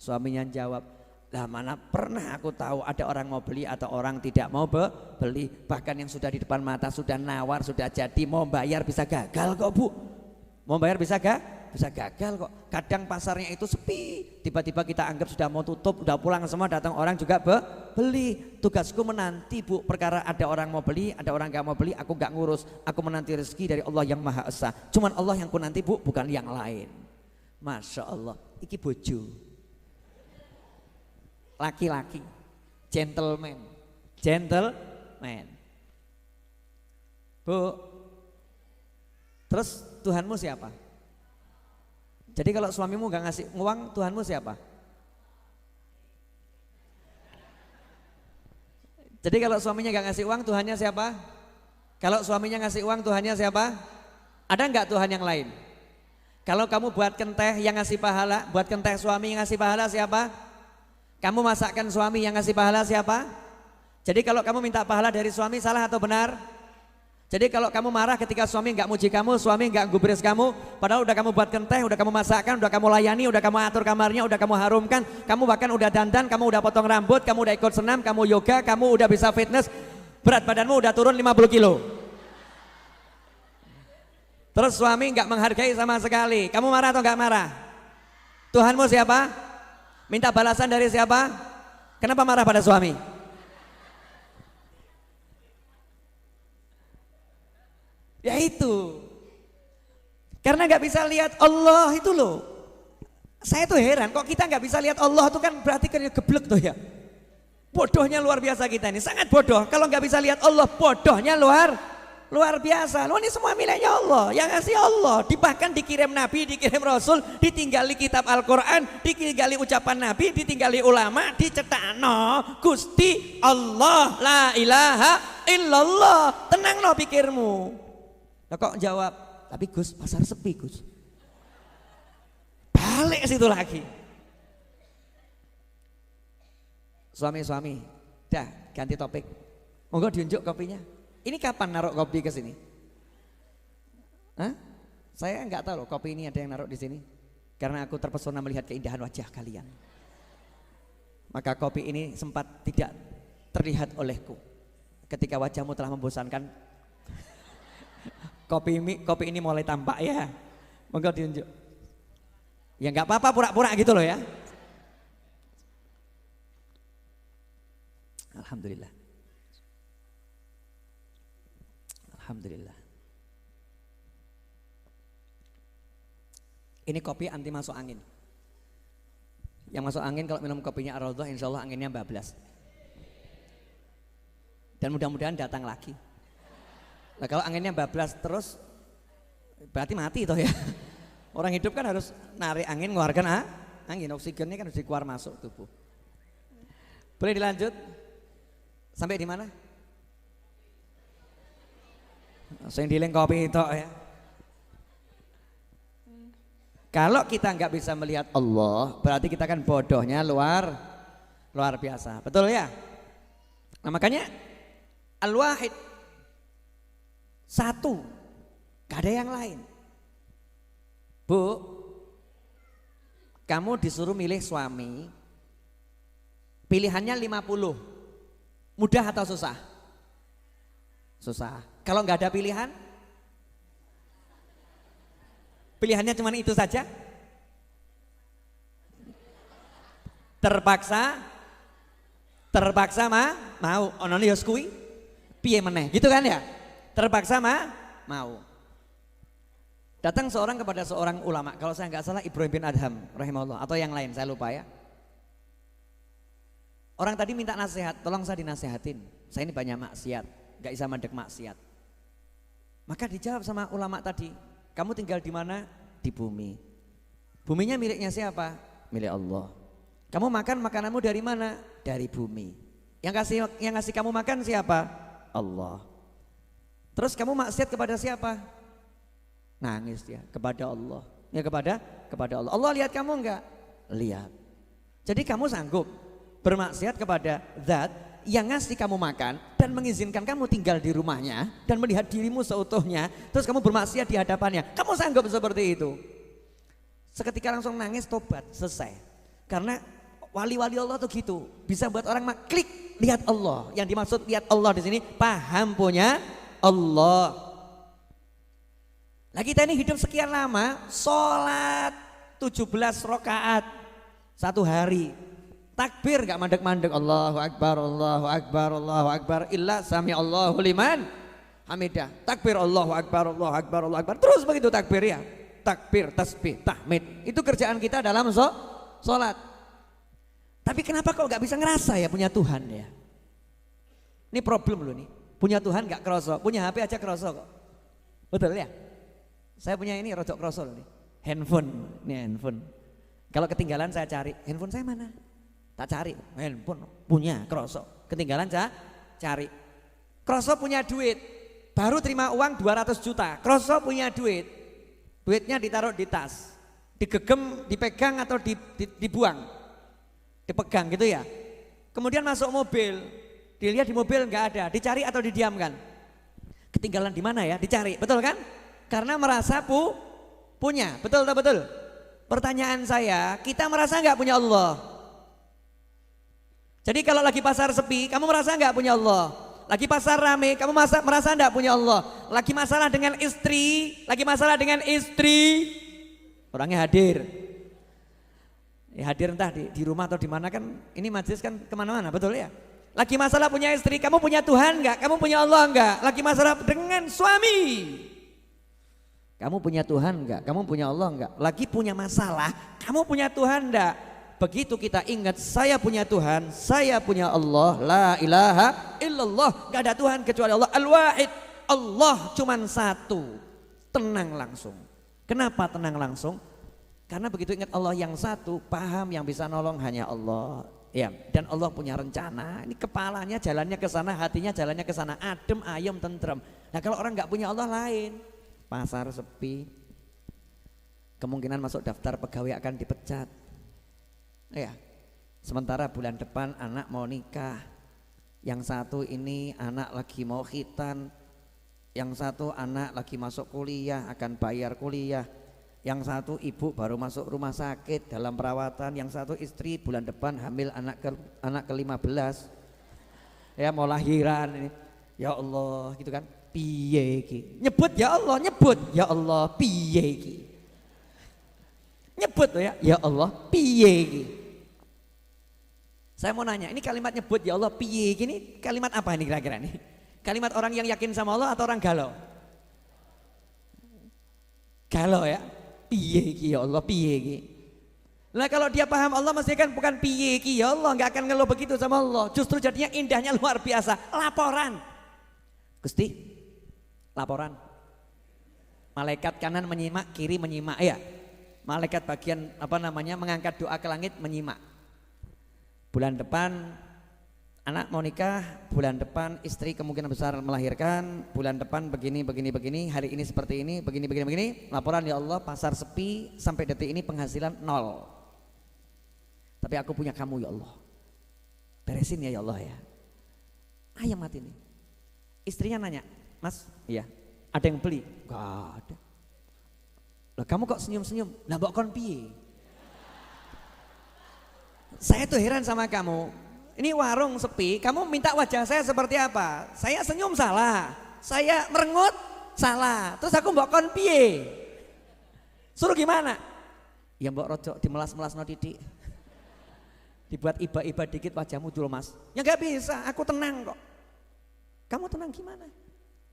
Suaminya jawab, lah mana pernah aku tahu ada orang mau beli atau orang tidak mau beli. Bahkan yang sudah di depan mata sudah nawar, sudah jadi, mau bayar bisa gagal kok Bu. Mau bayar bisa gagal kok. Kadang pasarnya itu sepi, tiba-tiba kita anggap sudah mau tutup, udah pulang semua, datang orang juga beli. Tugasku menanti Bu, perkara ada orang mau beli, ada orang gak mau beli, aku gak ngurus. Aku menanti rezeki dari Allah yang Maha Esa. Cuman Allah yang ku nanti Bu, bukan yang lain. Masya Allah, iki bojo, laki-laki, gentleman. Bu, terus Tuhanmu siapa? Jadi kalau suamimu gak ngasih uang, Tuhanmu siapa? Jadi kalau suaminya gak ngasih uang, Tuhannya siapa? Kalau suaminya ngasih uang, Tuhannya siapa? Ada nggak Tuhan yang lain? Kalau kamu buat kenteh yang ngasih pahala, buat kenteh suami yang ngasih pahala siapa? Kamu masakkan suami yang ngasih pahala siapa? Jadi kalau kamu minta pahala dari suami salah atau benar? Jadi kalau kamu marah ketika suami nggak muji kamu, suami nggak gubris kamu, padahal udah kamu buat kenteh, udah kamu masakkan, udah kamu layani, udah kamu atur kamarnya, udah kamu harumkan, kamu bahkan udah dandan, kamu udah potong rambut, kamu udah ikut senam, kamu yoga, kamu udah bisa fitness, berat badanmu udah turun 50 kilo. Terus suami nggak menghargai sama sekali, kamu marah atau nggak marah? Tuhanmu siapa? Minta balasan dari siapa? Kenapa marah pada suami? Ya itu. Karena nggak bisa lihat Allah itu loh. Saya tuh heran kok kita nggak bisa lihat Allah itu kan berarti kan geblek tuh ya. Bodohnya luar biasa kita ini, sangat bodoh. Kalau nggak bisa lihat Allah, bodohnya luar biasa. Loh ini semua miliknya Allah, yang ngasih Allah. Bahkan dikirim Nabi, dikirim Rasul, ditinggali kitab Al-Quran, ditinggali ucapan Nabi, ditinggali ulama, dicetakno Gusti Allah, la ilaha illallah. Tenang no pikirmu. Nah, kok jawab, tapi Gus pasar sepi Gus. Balik situ lagi. Suami-suami, dah ganti topik. Monggo diunjuk kopinya. Ini kapan naruh kopi ke sini? Hah? Saya nggak tahu loh kopi ini ada yang naruh di sini. Karena aku terpesona melihat keindahan wajah kalian. Maka kopi ini sempat tidak terlihat olehku. Ketika wajahmu telah membosankan, kopi ini mulai tampak ya. Monggo diunjuk. Ya nggak apa-apa pura-pura gitu loh ya. Alhamdulillah. Alhamdulillah. Ini kopi anti masuk angin. Yang masuk angin kalau minum kopinya Ar-Raudhah insya Allah anginnya bablas. Dan mudah-mudahan datang lagi. Nah kalau anginnya bablas terus berarti mati toh ya. Orang hidup kan harus narik angin, ngeluarkan angin, oksigennya kan harus keluar masuk tubuh. Boleh dilanjut? Sampai di mana? Sing diling kopi itu ya. Kalau kita nggak bisa melihat Allah, berarti kita kan bodohnya luar biasa. Betul ya? Nah makanya Al-Wahid satu, gak ada yang lain. Bu, kamu disuruh milih suami, pilihannya 50. Mudah atau susah? Susah. Kalau nggak ada pilihan? Pilihannya cuma itu saja? Terpaksa mau. Ono yo kuwi piye meneh, gitu kan ya? Terpaksa mau. Datang seorang kepada seorang ulama, kalau saya nggak salah Ibrahim bin Adham rahimahullah atau yang lain, saya lupa ya. Orang tadi minta nasihat, tolong saya dinasehatin. Saya ini banyak maksiat, nggak bisa mandek maksiat. Maka dijawab sama ulama tadi, kamu tinggal di mana? Di bumi. Buminya miliknya siapa? Milik Allah. Kamu makan makananmu dari mana? Dari bumi. Yang ngasih kamu makan siapa? Allah. Terus kamu maksiat kepada siapa? Nangis dia kepada Allah. Ya kepada Allah. Allah lihat kamu enggak? Lihat. Jadi kamu sanggup bermaksiat kepada zat yang ngasih kamu makan dan mengizinkan kamu tinggal di rumahnya dan melihat dirimu seutuhnya, terus kamu bermaksiat di hadapannya. Kamu sanggup seperti itu? Seketika langsung nangis, tobat, selesai. Karena wali-wali Allah tuh gitu, bisa buat orang klik lihat Allah. Yang dimaksud lihat Allah di sini paham punya Allah. Nah kita ini hidup sekian lama, sholat 17 rakaat satu hari. Takbir gak mandek-mandek, Allahu Akbar, Allahu Akbar, Allahu Akbar, illa sami Allahu liman hamidah. Takbir Allahu Akbar, Allahu Akbar, Allahu Akbar. Terus begitu takbir ya. Takbir, tasbih, tahmid. Itu kerjaan kita dalam sholat. Tapi kenapa kok gak bisa ngerasa ya punya Tuhan ya? Ini problem loh nih. Punya Tuhan gak kerasa, punya HP aja kerasa kok. Betul ya? Saya punya ini rodok kerasa loh nih. Handphone, ini handphone. Kalau ketinggalan saya cari, handphone saya mana? Tak cari, handphone punya kroso, ketinggalan cari. Kroso punya duit, baru terima uang 200 juta. Kroso punya duit, duitnya ditaruh di tas, digegem, dipegang atau dibuang, dipegang gitu ya. Kemudian masuk mobil, dilihat di mobil nggak ada, dicari atau didiamkan. Ketinggalan di mana ya? Dicari, betul kan? Karena merasa punya, betul tak betul? Pertanyaan saya, kita merasa nggak punya Allah? Jadi kalau lagi pasar sepi, kamu merasa nggak punya Allah? Lagi pasar rame, kamu merasa nggak punya Allah? Lagi masalah dengan istri, orangnya hadir. Ya hadir entah di rumah atau di mana kan, ini majelis kan kemana-mana, betul ya? Lagi masalah punya istri, kamu punya Tuhan nggak? Kamu punya Allah nggak? Lagi masalah dengan suami, Kamu punya Tuhan enggak? Kamu punya Allah enggak? Lagi punya masalah, kamu punya Tuhan enggak? Begitu kita ingat saya punya Tuhan, saya punya Allah, la ilaha illallah, enggak ada Tuhan kecuali Allah, al-wahid, Allah cuman satu. Tenang langsung. Kenapa tenang langsung? Karena begitu ingat Allah yang satu, paham yang bisa nolong hanya Allah. Ya, dan Allah punya rencana. Ini kepalanya jalannya ke sana, hatinya jalannya ke sana, adem, ayem, tentrem. Nah, kalau orang enggak punya Allah lain. Pasar sepi, kemungkinan masuk daftar pegawai akan dipecat. Ya, sementara bulan depan anak mau nikah, yang satu ini anak lagi mau khitan, yang satu anak lagi masuk kuliah akan bayar kuliah, yang satu ibu baru masuk rumah sakit dalam perawatan, yang satu istri bulan depan hamil anak ke-15, ya mau lahiran ini, ya Allah gitu kan. Piye iki? Nyebut ya Allah piye iki? Nyebut ya Allah piye iki? Saya mau nanya, ini kalimat nyebut ya Allah piye iki ini kalimat apa ini kira-kira nih? Kalimat orang yang yakin sama Allah atau orang galau? Galau ya? Piye iki ya Allah piye iki? Nah kalau dia paham Allah mesti kan bukan piye iki ya Allah, nggak akan ngeluh begitu sama Allah. Justru jadinya indahnya luar biasa, laporan. Gusti, laporan. Malaikat kanan menyimak, kiri menyimak ya. Malaikat bagian mengangkat doa ke langit menyimak. Bulan depan anak mau nikah, bulan depan istri kemungkinan besar melahirkan, bulan depan begini, hari ini seperti ini, begini. Laporan ya Allah, pasar sepi sampai detik ini penghasilan 0. Tapi aku punya kamu ya Allah. Beresin ya Allah ya. Ayam mati nih. Istrinya nanya, Mas, iya, ada yang beli? Gak ada. Lah kamu kok senyum-senyum? Lah mbok kon piye? Saya tuh heran sama kamu. Ini warung sepi, kamu minta wajah saya seperti apa? Saya senyum salah, saya merengut salah. Terus aku mbok kon piye? Suruh gimana? Ya mbok rojok dimelas-melas no titik. Dibuat iba-iba dikit wajahmu dulu Mas. Ya gak bisa, aku tenang kok. Kamu tenang gimana?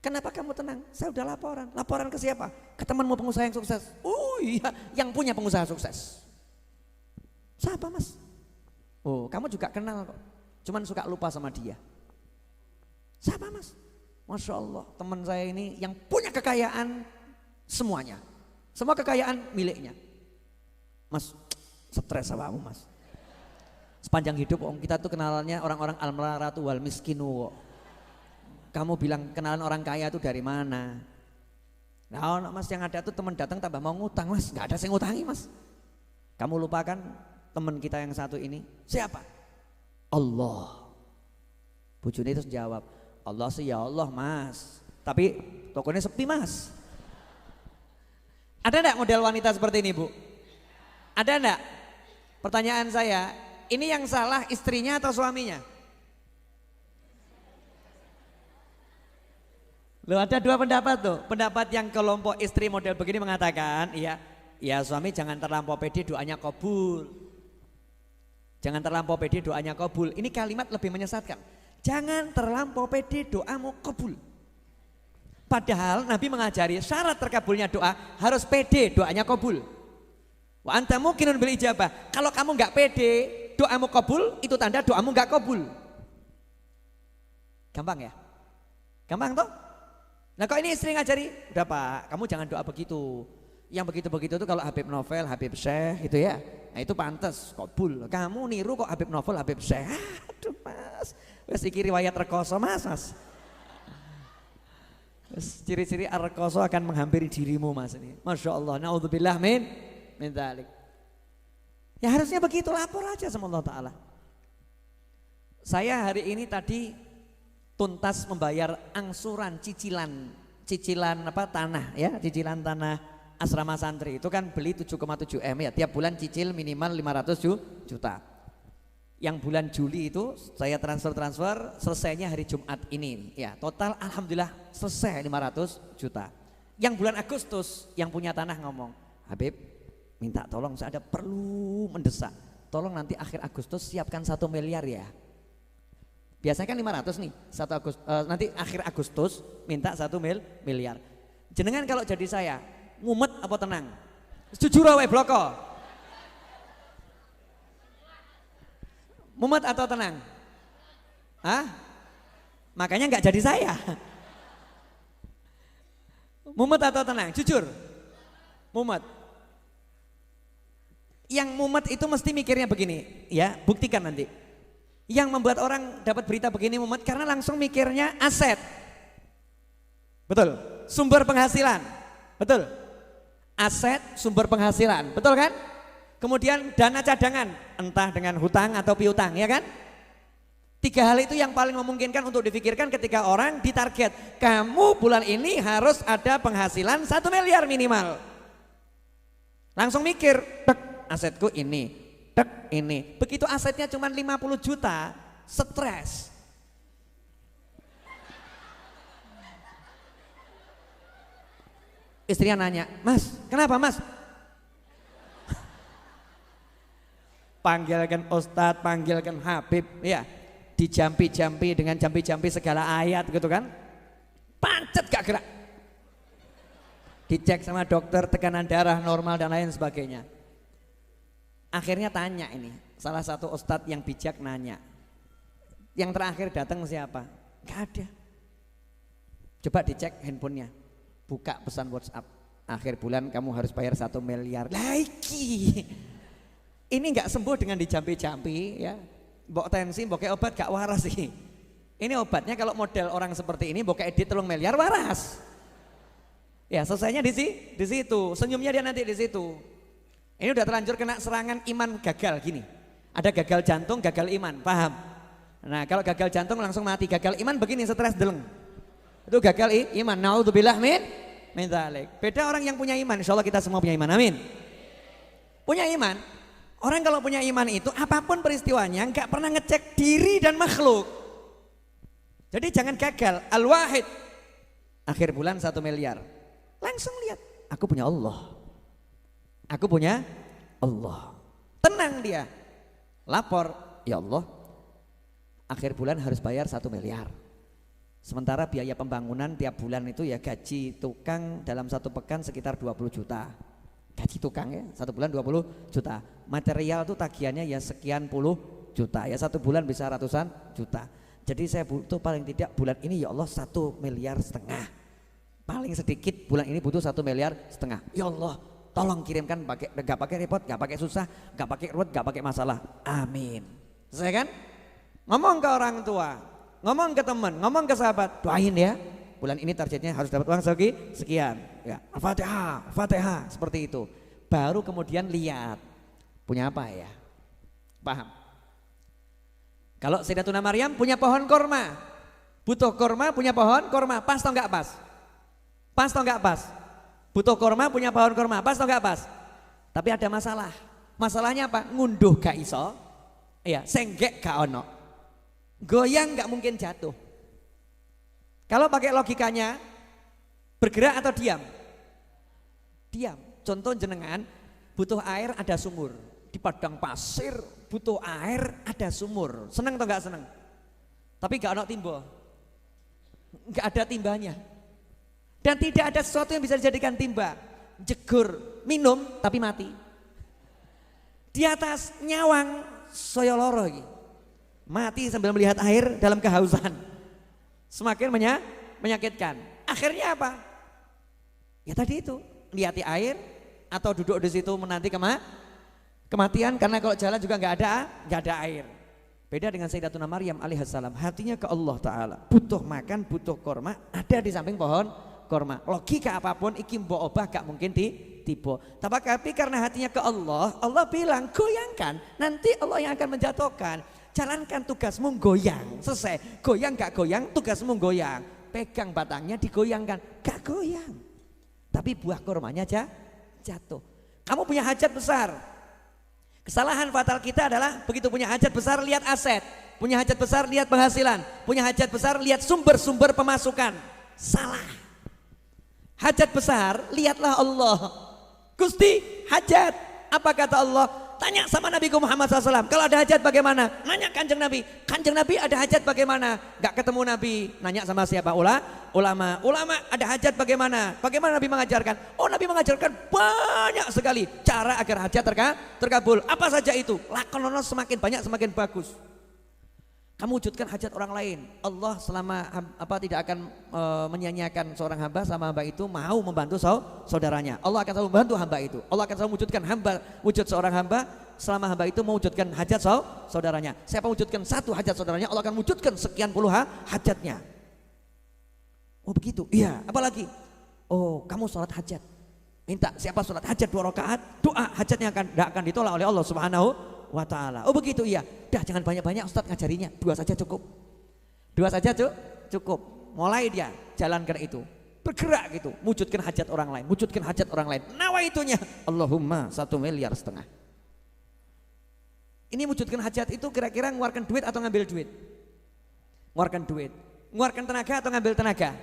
Kenapa kamu tenang? Saya udah laporan. Laporan ke siapa? Ke temanmu pengusaha yang sukses. Oh iya, yang punya pengusaha sukses. Siapa Mas? Oh, kamu juga kenal kok. Cuman suka lupa sama dia. Siapa Mas? Masya Allah, teman saya ini yang punya kekayaan semuanya. Semua kekayaan miliknya. Mas, stres sama kamu Mas. Sepanjang hidup kita tuh kenalannya orang-orang al-maratu wal miskinu. Kamu bilang kenalan orang kaya itu dari mana? Nah Mas yang ada tuh teman datang tambah mau ngutang Mas, nggak ada yang ngutangi Mas. Kamu lupakan teman kita yang satu ini siapa? Allah. Bojone itu jawab, Allah sih ya Allah Mas, tapi tokonya sepi Mas. Ada enggak model wanita seperti ini Bu? Ada enggak? Pertanyaan saya, ini yang salah istrinya atau suaminya? Loh ada dua pendapat tuh. Pendapat yang kelompok istri model begini mengatakan, ya suami jangan terlampau pede doanya kabul. Jangan terlampau pede doanya kabul. Ini kalimat lebih menyesatkan. Jangan terlampau pede doamu kabul. Padahal Nabi mengajari syarat terkabulnya doa harus pede doanya kabul. Wa anta muqinun bil ijabah. Kalau kamu nggak pede doamu kabul, itu tanda doamu nggak kabul. Gampang ya? Gampang toh? Nah kok ini istri ngajari, udah Pak, kamu jangan doa begitu. Yang begitu-begitu tuh kalau Habib Novel, Habib Syekh gitu ya. Nah itu pantas, kabul. Kamu niru kok Habib Novel, Habib Syekh. Aduh Mas, wes iki riwayat rekoso Mas. Ciri-ciri rekoso akan menghampiri dirimu Mas ini. Masya Allah, naudzubillah min dzalik. Ya harusnya begitu, lapor aja sama Allah Ta'ala. Saya hari ini tadi tuntas membayar angsuran cicilan tanah ya, cicilan tanah asrama santri. Itu kan beli 7,7 M ya, tiap bulan cicil minimal 500 juta. Yang bulan Juli itu saya transfer selesainya hari Jumat ini ya, total alhamdulillah selesai 500 juta. Yang bulan Agustus yang punya tanah ngomong, Habib minta tolong saya ada perlu mendesak, tolong nanti akhir Agustus siapkan 1 miliar ya. Biasanya kan 500 nih, nanti akhir Agustus minta 1 miliar. Jenengan kalau jadi saya, Mumet apa tenang? Jujur wae bloko. Mumet atau tenang? Hah? Makanya nggak jadi saya. Mumet atau tenang? Jujur. Mumet. Yang mumet itu mesti mikirnya begini, ya, buktikan nanti. Yang membuat orang dapat berita begini mumet karena langsung mikirnya aset. Betul. Sumber penghasilan. Betul. Aset, sumber penghasilan. Betul kan? Kemudian dana cadangan, entah dengan hutang atau piutang, ya kan? 3 hal itu yang paling memungkinkan untuk dipikirkan ketika orang ditarget. Kamu bulan ini harus ada penghasilan 1 miliar minimal. Langsung mikir, tek, asetku ini, tek, ini. Begitu asetnya cuma 50 juta, stres. Istrinya nanya, Mas, kenapa Mas? Panggilkan Ustadz, panggilkan Habib, ya, dijampi-jampi dengan jampi-jampi segala ayat gitu kan, pancet gak gerak. Dicek sama dokter tekanan darah normal dan lain sebagainya. Akhirnya tanya ini, salah satu Ustadz yang bijak nanya, yang terakhir datang siapa? Gak ada. Coba dicek handphonenya, buka pesan WhatsApp, akhir bulan kamu harus bayar 1 miliar lagi. Ini nggak sembuh dengan dijampi-jampi, ya. Mbok tensi, mbok obat gak waras sih. Ini obatnya kalau model orang seperti ini, mbok edit 3 miliar waras. Ya selesainya di situ, senyumnya dia nanti di situ. Ini udah terlanjur kena serangan iman gagal gini. Ada gagal jantung, gagal iman, paham? Nah kalau gagal jantung langsung mati, gagal iman begini stres deleng. Itu gagal iman. Naudzubillah min dzalik. Beda orang yang punya iman, insyaallah kita semua punya iman, amin. Punya iman. Orang kalau punya iman itu apapun peristiwanya nggak pernah ngecek diri dan makhluk. Jadi jangan gagal. Al-Wahid akhir bulan 1 miliar. Langsung lihat, aku punya Allah. Aku punya Allah. Tenang dia. Lapor, ya Allah, akhir bulan harus bayar 1 miliar. Sementara biaya pembangunan tiap bulan itu ya gaji tukang dalam 1 pekan sekitar 20 juta. Gaji tukang ya, 1 bulan 20 juta. Material tuh tagihannya ya sekian puluh juta. Ya 1 bulan bisa ratusan juta. Jadi saya butuh paling tidak bulan ini ya Allah 1,5 miliar. Paling sedikit bulan ini butuh 1,5 miliar. Ya Allah, tolong kirimkan gak pakai repot, gak pakai susah, gak pakai ruwet, gak pakai masalah. Amin. Selesai kan? Ngomong ke orang tua, ngomong ke teman, ngomong ke sahabat, doain ya. Bulan ini targetnya harus dapat uang sekian. Ya, Al-Fatihah, Al-Fatihah, seperti itu. Baru kemudian lihat punya apa ya? Paham? Kalau Sayyidatuna Maryam punya pohon korma, butuh korma punya pohon korma, pas atau enggak pas? Pas atau enggak pas? Butuh korma punya pohon korma, pas atau enggak pas? Tapi ada masalah. Masalahnya apa? Ngunduh gak iso, iya, senggek gak ono, goyang gak mungkin jatuh. Kalau pakai logikanya bergerak atau diam? Diam. Contoh jenengan butuh air ada sumur. Di padang pasir butuh air ada sumur. Seneng atau enggak seneng? Tapi enggak ada timba. Enggak ada timbanya. Dan tidak ada sesuatu yang bisa dijadikan timba. Jegur, minum tapi mati. Di atas nyawang saya loro iki. Mati sambil melihat air dalam kehausan. Semakin menyakitkan. Akhirnya apa? Ya tadi itu, lihati air atau duduk di situ menanti kematian karena kalau jalan juga nggak ada air. Beda dengan Sayyidatuna Maryam alaihissalam, hatinya ke Allah Ta'ala. Butuh makan, butuh korma, ada di samping pohon korma. Logika apapun iki mbok obah gak mungkin tiba. Tapi karena hatinya ke Allah, Allah bilang goyangkan, nanti Allah yang akan menjatuhkan. Jalankan tugasmu goyang, selesai. Goyang gak goyang, tugasmu goyang. Pegang batangnya digoyangkan, gak goyang. Tapi buah kormanya jatuh. Kamu punya hajat besar. Kesalahan fatal kita adalah begitu punya hajat besar lihat aset, punya hajat besar lihat penghasilan, punya hajat besar lihat sumber-sumber pemasukan. Salah. Hajat besar lihatlah Allah. Gusti hajat. Apa kata Allah? Tanya sama Nabi Muhammad SAW. Kalau ada hajat bagaimana? Nanya Kanjeng Nabi. Kanjeng Nabi ada hajat bagaimana? Gak ketemu Nabi. Nanya sama siapa? Ulama. Ulama ada hajat bagaimana? Bagaimana Nabi mengajarkan? Oh, Nabi mengajarkan banyak sekali cara agar hajat terkabul. Apa saja itu? Lakonono semakin banyak semakin bagus. Kamu wujudkan hajat orang lain. Allah selama tidak akan menyia-nyiakan seorang hamba selama hamba itu mau membantu saudaranya. Allah akan selalu membantu hamba itu. Allah akan selalu mewujudkan wujud seorang hamba selama hamba itu mewujudkan hajat saudaranya. Siapa wujudkan satu hajat saudaranya, Allah akan wujudkan sekian puluh hajatnya. Oh begitu? Iya. Apalagi? Oh kamu sholat hajat. Minta siapa sholat hajat 2 rakaat, doa hajatnya tidak akan ditolak oleh Allah Subhanahu wa ta'ala. Oh begitu, iya. Dah jangan banyak-banyak Ustadz ngajarinya, 2 saja cukup. 2 saja cukup. Mulai dia jalankan itu, bergerak gitu, wujudkan hajat orang lain, wujudkan hajat orang lain. Nawaitunya Allahumma 1,5 miliar. Ini wujudkan hajat itu kira-kira ngeluarkan duit atau ngambil duit? Ngeluarkan duit. Ngeluarkan tenaga atau ngambil tenaga?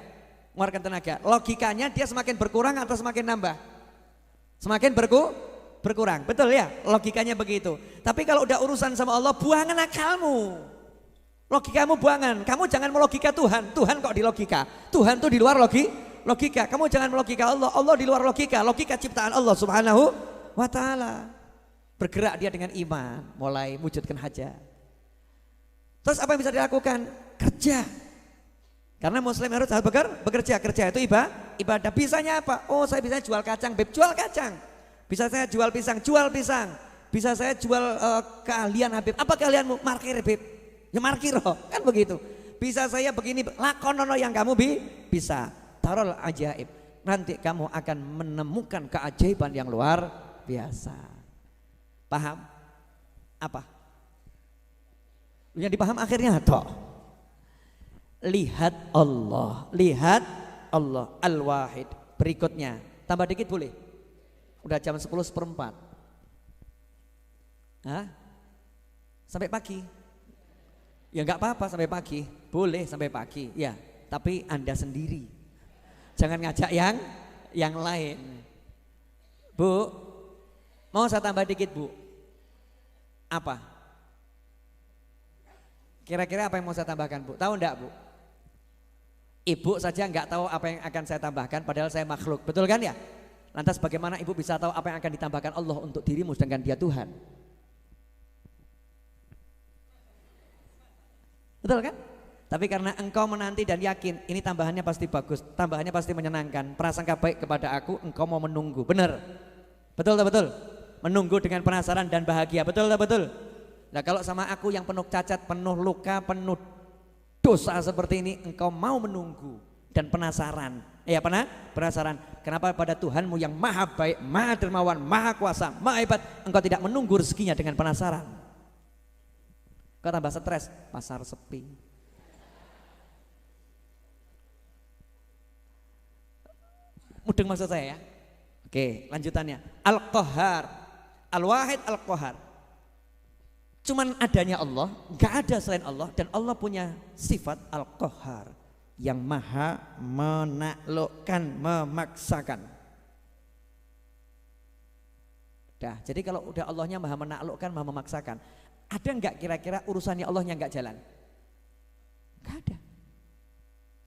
Ngeluarkan tenaga. Logikanya dia semakin berkurang atau semakin nambah? Semakin berkurang, betul ya? Logikanya begitu. Tapi kalau udah urusan sama Allah, buangan akalmu. Logikamu buangan. Kamu jangan melogika Tuhan. Tuhan kok di logika? Tuhan tuh di luar logika. Kamu jangan melogika Allah. Allah di luar logika. Logika ciptaan Allah Subhanahu wa ta'ala. Bergerak dia dengan iman, mulai wujudkan hajat. Terus apa yang bisa dilakukan? Kerja. Karena muslim harus bekerja. Kerja itu ibadah. Bisanya apa? Oh saya bisa jual kacang, Beb. Jual kacang. Bisa saya jual pisang, jual pisang. Bisa saya jual keahlian Habib. Apa keahlianmu? Markir Habib. Ya markir kan begitu. Bisa saya begini, lakonono yang kamu bisa. Tarol ajaib. Nanti kamu akan menemukan keajaiban yang luar biasa. Paham? Apa? Yang dipaham akhirnya toh. Lihat Allah Al-Wahid. Berikutnya, tambah dikit boleh? Udah jam 10:04. Hah? Sampai pagi? Ya nggak apa-apa sampai pagi, boleh sampai pagi. Ya, tapi Anda sendiri. Jangan ngajak yang lain. Bu, mau saya tambah dikit Bu? Apa? Kira-kira apa yang mau saya tambahkan Bu? Tahu enggak Bu? Ibu saja nggak tahu apa yang akan saya tambahkan, padahal saya makhluk, betul kan ya? Lantas bagaimana ibu bisa tahu apa yang akan ditambahkan Allah untuk dirimu sedangkan dia Tuhan? Betul kan? Tapi karena engkau menanti dan yakin ini tambahannya pasti bagus, tambahannya pasti menyenangkan, prasangka baik kepada aku, engkau mau menunggu, benar? Betul tak betul? Menunggu dengan penasaran dan bahagia, betul tak betul? Nah kalau sama aku yang penuh cacat, penuh luka, penuh dosa seperti ini, engkau mau menunggu dan penasaran. Ya penasaran. Kenapa pada Tuhanmu yang maha baik, maha dermawan, maha kuasa, maha hebat, engkau tidak menunggu rezekinya dengan penasaran? Kau tambah stres, pasar sepi. Mudeng maksud saya ya. Oke, lanjutannya. Al-Qahhar, Al-Wahid Al-Qahhar. Cuman adanya Allah, gak ada selain Allah, dan Allah punya sifat Al-Qahhar yang maha menaklukkan, memaksakan. Dah, jadi kalau udah Allahnya maha menaklukkan, maha memaksakan, ada nggak kira-kira urusannya Allahnya nggak jalan? Gak ada.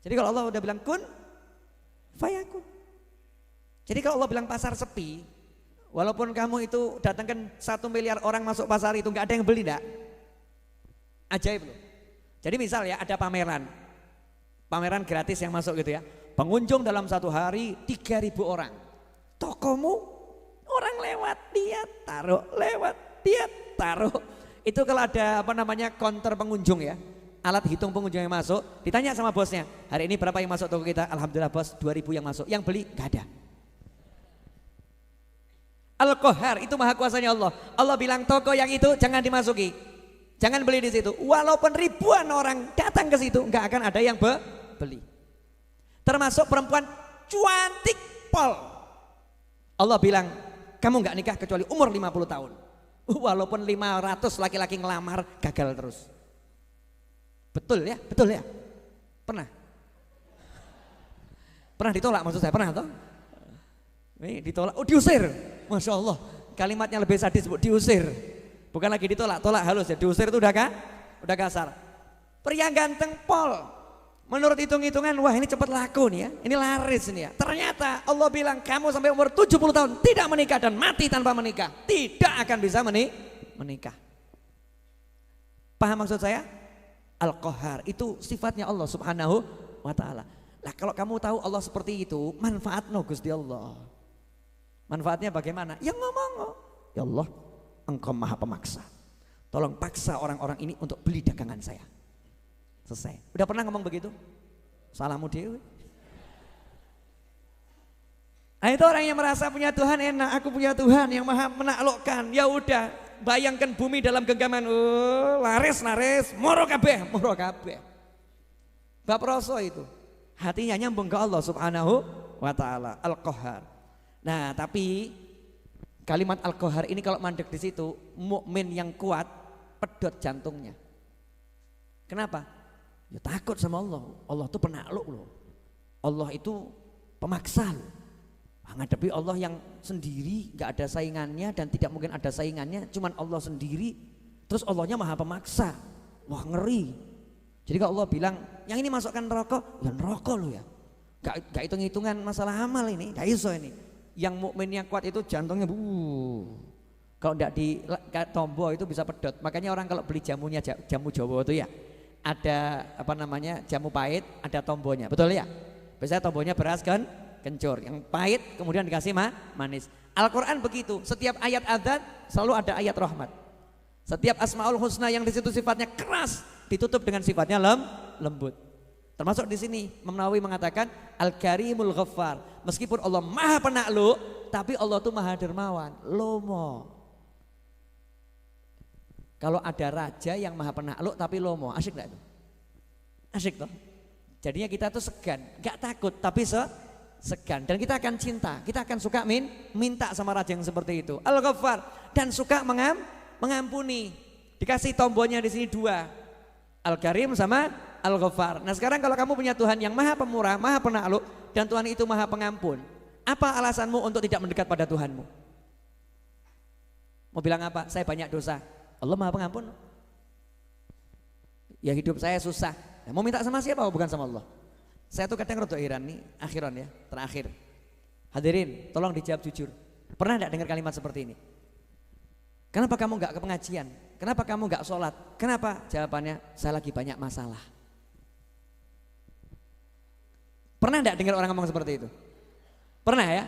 Jadi kalau Allah udah bilang kun, fayakun. Jadi kalau Allah bilang pasar sepi, walaupun kamu itu datangkan 1 miliar orang masuk pasar itu nggak ada yang beli, enggak? Ajaib loh. Jadi misal ya ada pameran gratis yang masuk gitu ya. Pengunjung dalam 1 hari 3.000 orang. Tokomu orang lewat dia taruh, lewat dia taruh. Itu kalau ada counter pengunjung ya, alat hitung pengunjung yang masuk, ditanya sama bosnya, hari ini berapa yang masuk toko kita? Alhamdulillah bos, 2.000 yang masuk. Yang beli nggak ada. Al-Qahhar itu maha kuasanya Allah. Allah bilang toko yang itu jangan dimasuki, jangan beli di situ. Walaupun ribuan orang datang ke situ, nggak akan ada yang beli. Termasuk perempuan cantik pol. Allah bilang kamu nggak nikah kecuali umur 50 tahun. Walaupun 500 laki-laki ngelamar gagal terus. Betul ya, betul ya. Pernah ditolak maksud saya, pernah toh? Nih ditolak, oh diusir. Masya Allah, kalimatnya lebih sadis Bu, diusir. Bukan lagi ditolak, tolak halus ya, diusir itu udah kasar. Pria ganteng pol, menurut hitung-hitungan, wah ini cepat laku nih ya, ini laris nih ya. Ternyata Allah bilang kamu sampai umur 70 tahun tidak menikah dan mati tanpa menikah, tidak akan bisa menikah. Paham maksud saya? Al-Qahhar itu sifatnya Allah Subhanahu wa ta'ala. Nah kalau kamu tahu Allah seperti itu, manfaatnya Gusti Allah. Manfaatnya bagaimana? Yang ngomong, ya Allah engkau maha pemaksa, tolong paksa orang-orang ini untuk beli dagangan saya. Selesai. Udah pernah ngomong begitu? Salahmu dewe. Nah itu orang yang merasa punya Tuhan enak, aku punya Tuhan yang maha menaklukkan. Ya udah, bayangkan bumi dalam genggaman, laris, moro kabeh. Bab Rasul itu, hatinya nyambung ke Allah Subhanahu wa ta'ala, Al-Qahhar. Nah tapi kalimat Al-Qahhar ini kalau mandek di situ, mukmin yang kuat pedot jantungnya. Kenapa? Ya takut sama Allah. Allah itu penakluk loh. Allah itu pemaksa loh. Menghadapi Allah yang sendiri, gak ada saingannya dan tidak mungkin ada saingannya, cuman Allah sendiri. Terus Allahnya maha pemaksa. Wah ngeri. Jadi kalau Allah bilang yang ini masukkan neraka, ya neraka loh ya. Gak hitung-hitungan masalah amal ini, gak iso ini. Yang mukmin yang kuat itu jantungnya kalau tidak di tombol itu bisa pedot. Makanya orang kalau beli jamunya, jamu Jawa itu ya ada apa namanya, jamu pahit ada tombolnya, betul ya? Biasanya tombolnya beras kan kencur, yang pahit kemudian dikasih manis. Al-Quran begitu, setiap ayat adzan selalu ada ayat rahmat. Setiap asmaul husna yang di situ sifatnya keras ditutup dengan sifatnya lembut. Termasuk di sini Imam Nawawi mengatakan Al-Karimul Ghaffar. Meskipun Allah maha penakluk, tapi Allah itu maha dermawan, lomo. Kalau ada raja yang maha penakluk tapi lomo, asyik gak itu? Asyik toh. Jadinya kita tuh segan, gak takut tapi segan. Dan kita akan cinta, kita akan suka minta sama raja yang seperti itu. Al-Ghaffar, dan suka mengampuni. Dikasih tombolnya di sini dua, Al-Karim sama Al-Ghaffar. Nah sekarang kalau kamu punya Tuhan yang maha pemurah, maha penakluk, dan Tuhan itu maha pengampun, apa alasanmu untuk tidak mendekat pada Tuhanmu? Mau bilang apa? Saya banyak dosa. Allah maha pengampun. Ya hidup saya susah. Nah, mau minta sama siapa? Bukan sama Allah. Saya tuh kadang rada heran nih, akhiran ya, terakhir. Hadirin, tolong dijawab jujur. Pernah enggak dengar kalimat seperti ini? Kenapa kamu enggak ke pengajian? Kenapa kamu enggak sholat? Kenapa? Jawabannya, saya lagi banyak masalah. Pernah enggak dengar orang ngomong seperti itu? Pernah ya?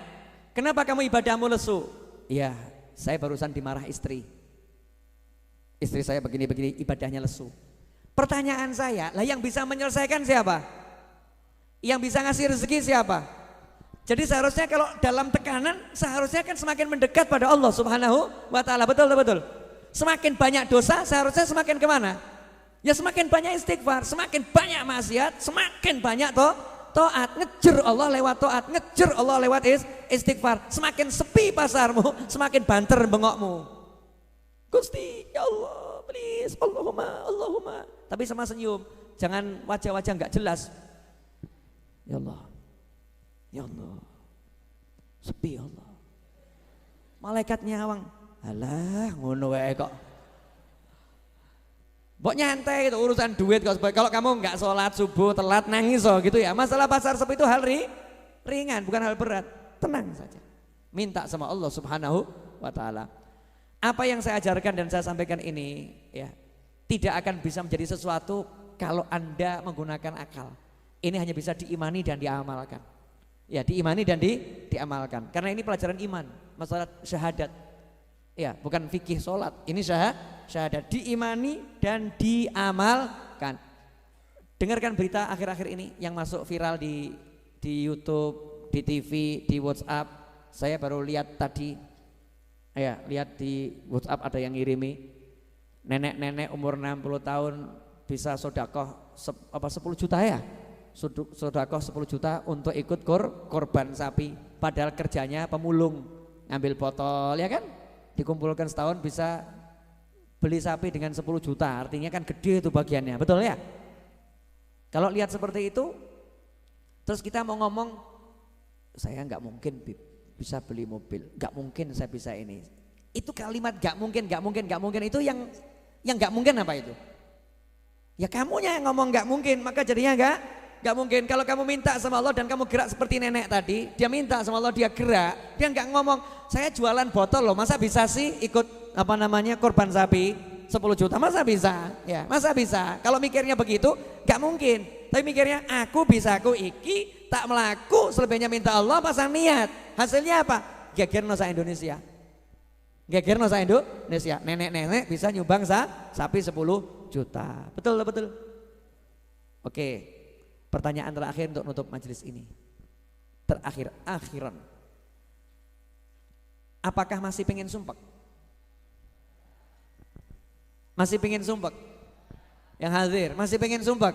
Kenapa kamu ibadahmu lesu? Iya, saya barusan dimarah istri. Istri saya begini-begini, ibadahnya lesu. Pertanyaan saya, lah yang bisa menyelesaikan siapa? Yang bisa ngasih rezeki siapa? Jadi seharusnya kalau dalam tekanan, seharusnya kan semakin mendekat pada Allah Subhanahu wa ta'ala. Betul. Semakin banyak dosa, seharusnya semakin kemana? Ya semakin banyak istighfar, semakin banyak maksiat, semakin banyak taat. Ngejer Allah lewat taat, ngejer Allah lewat istighfar. Semakin sepi pasarmu, semakin banter bengokmu. Gusti, ya Allah, please, Allahumma. Tapi sama senyum, jangan wajah-wajah nggak jelas. Ya Allah, sepi ya Allah. Malaikat nyawang, alah ngono wae kok. Mbok nyantai itu urusan duit kok. Kalau kamu nggak sholat subuh telat nangis gitu ya. Masalah pasar sepi itu hal ringan, bukan hal berat. Tenang saja. Minta sama Allah Subhanahu wa ta'ala. Apa yang saya ajarkan dan saya sampaikan ini ya tidak akan bisa menjadi sesuatu kalau Anda menggunakan akal. Ini hanya bisa diimani dan diamalkan. Ya, diimani dan diamalkan. Karena ini pelajaran iman, masalah syahadat. Ya, bukan fikih sholat. Ini syahadat, diimani dan diamalkan. Dengarkan berita akhir-akhir ini yang masuk viral di YouTube, di TV, di WhatsApp. Saya baru lihat tadi. Ya, lihat di WhatsApp ada yang ngirimi nenek-nenek umur 60 tahun bisa sodakoh 10 juta ya. Sodakoh 10 juta untuk ikut korban sapi, padahal kerjanya pemulung, ngambil botol ya kan, dikumpulkan setahun bisa beli sapi dengan 10 juta, artinya kan gede itu bagiannya, betul ya? Kalau lihat seperti itu terus kita mau ngomong saya nggak mungkin bisa beli mobil, nggak mungkin saya bisa ini, Itu kalimat gak mungkin itu yang gak mungkin apa itu? Ya kamunya yang ngomong gak mungkin, maka jadinya gak mungkin. Kalau kamu minta sama Allah dan kamu gerak seperti nenek tadi, dia minta sama Allah, dia gerak, dia gak ngomong saya jualan botol loh, masa bisa sih ikut korban sapi 10 juta, masa bisa? Ya, masa bisa? Kalau mikirnya begitu gak mungkin. Tapi mikirnya aku bisa, aku iki tak melaku, selebihnya minta Allah pasang niat. Hasilnya apa? Gegerno sa Indonesia. Gegerno sa Indonesia. Nenek-nenek bisa nyumbang sapi 10 juta. Betul. Oke. Pertanyaan terakhir untuk nutup majelis ini. Akhiran. Apakah masih pengen sumpek? Masih pengen sumpek? Yang hadir, masih pengen sumpek?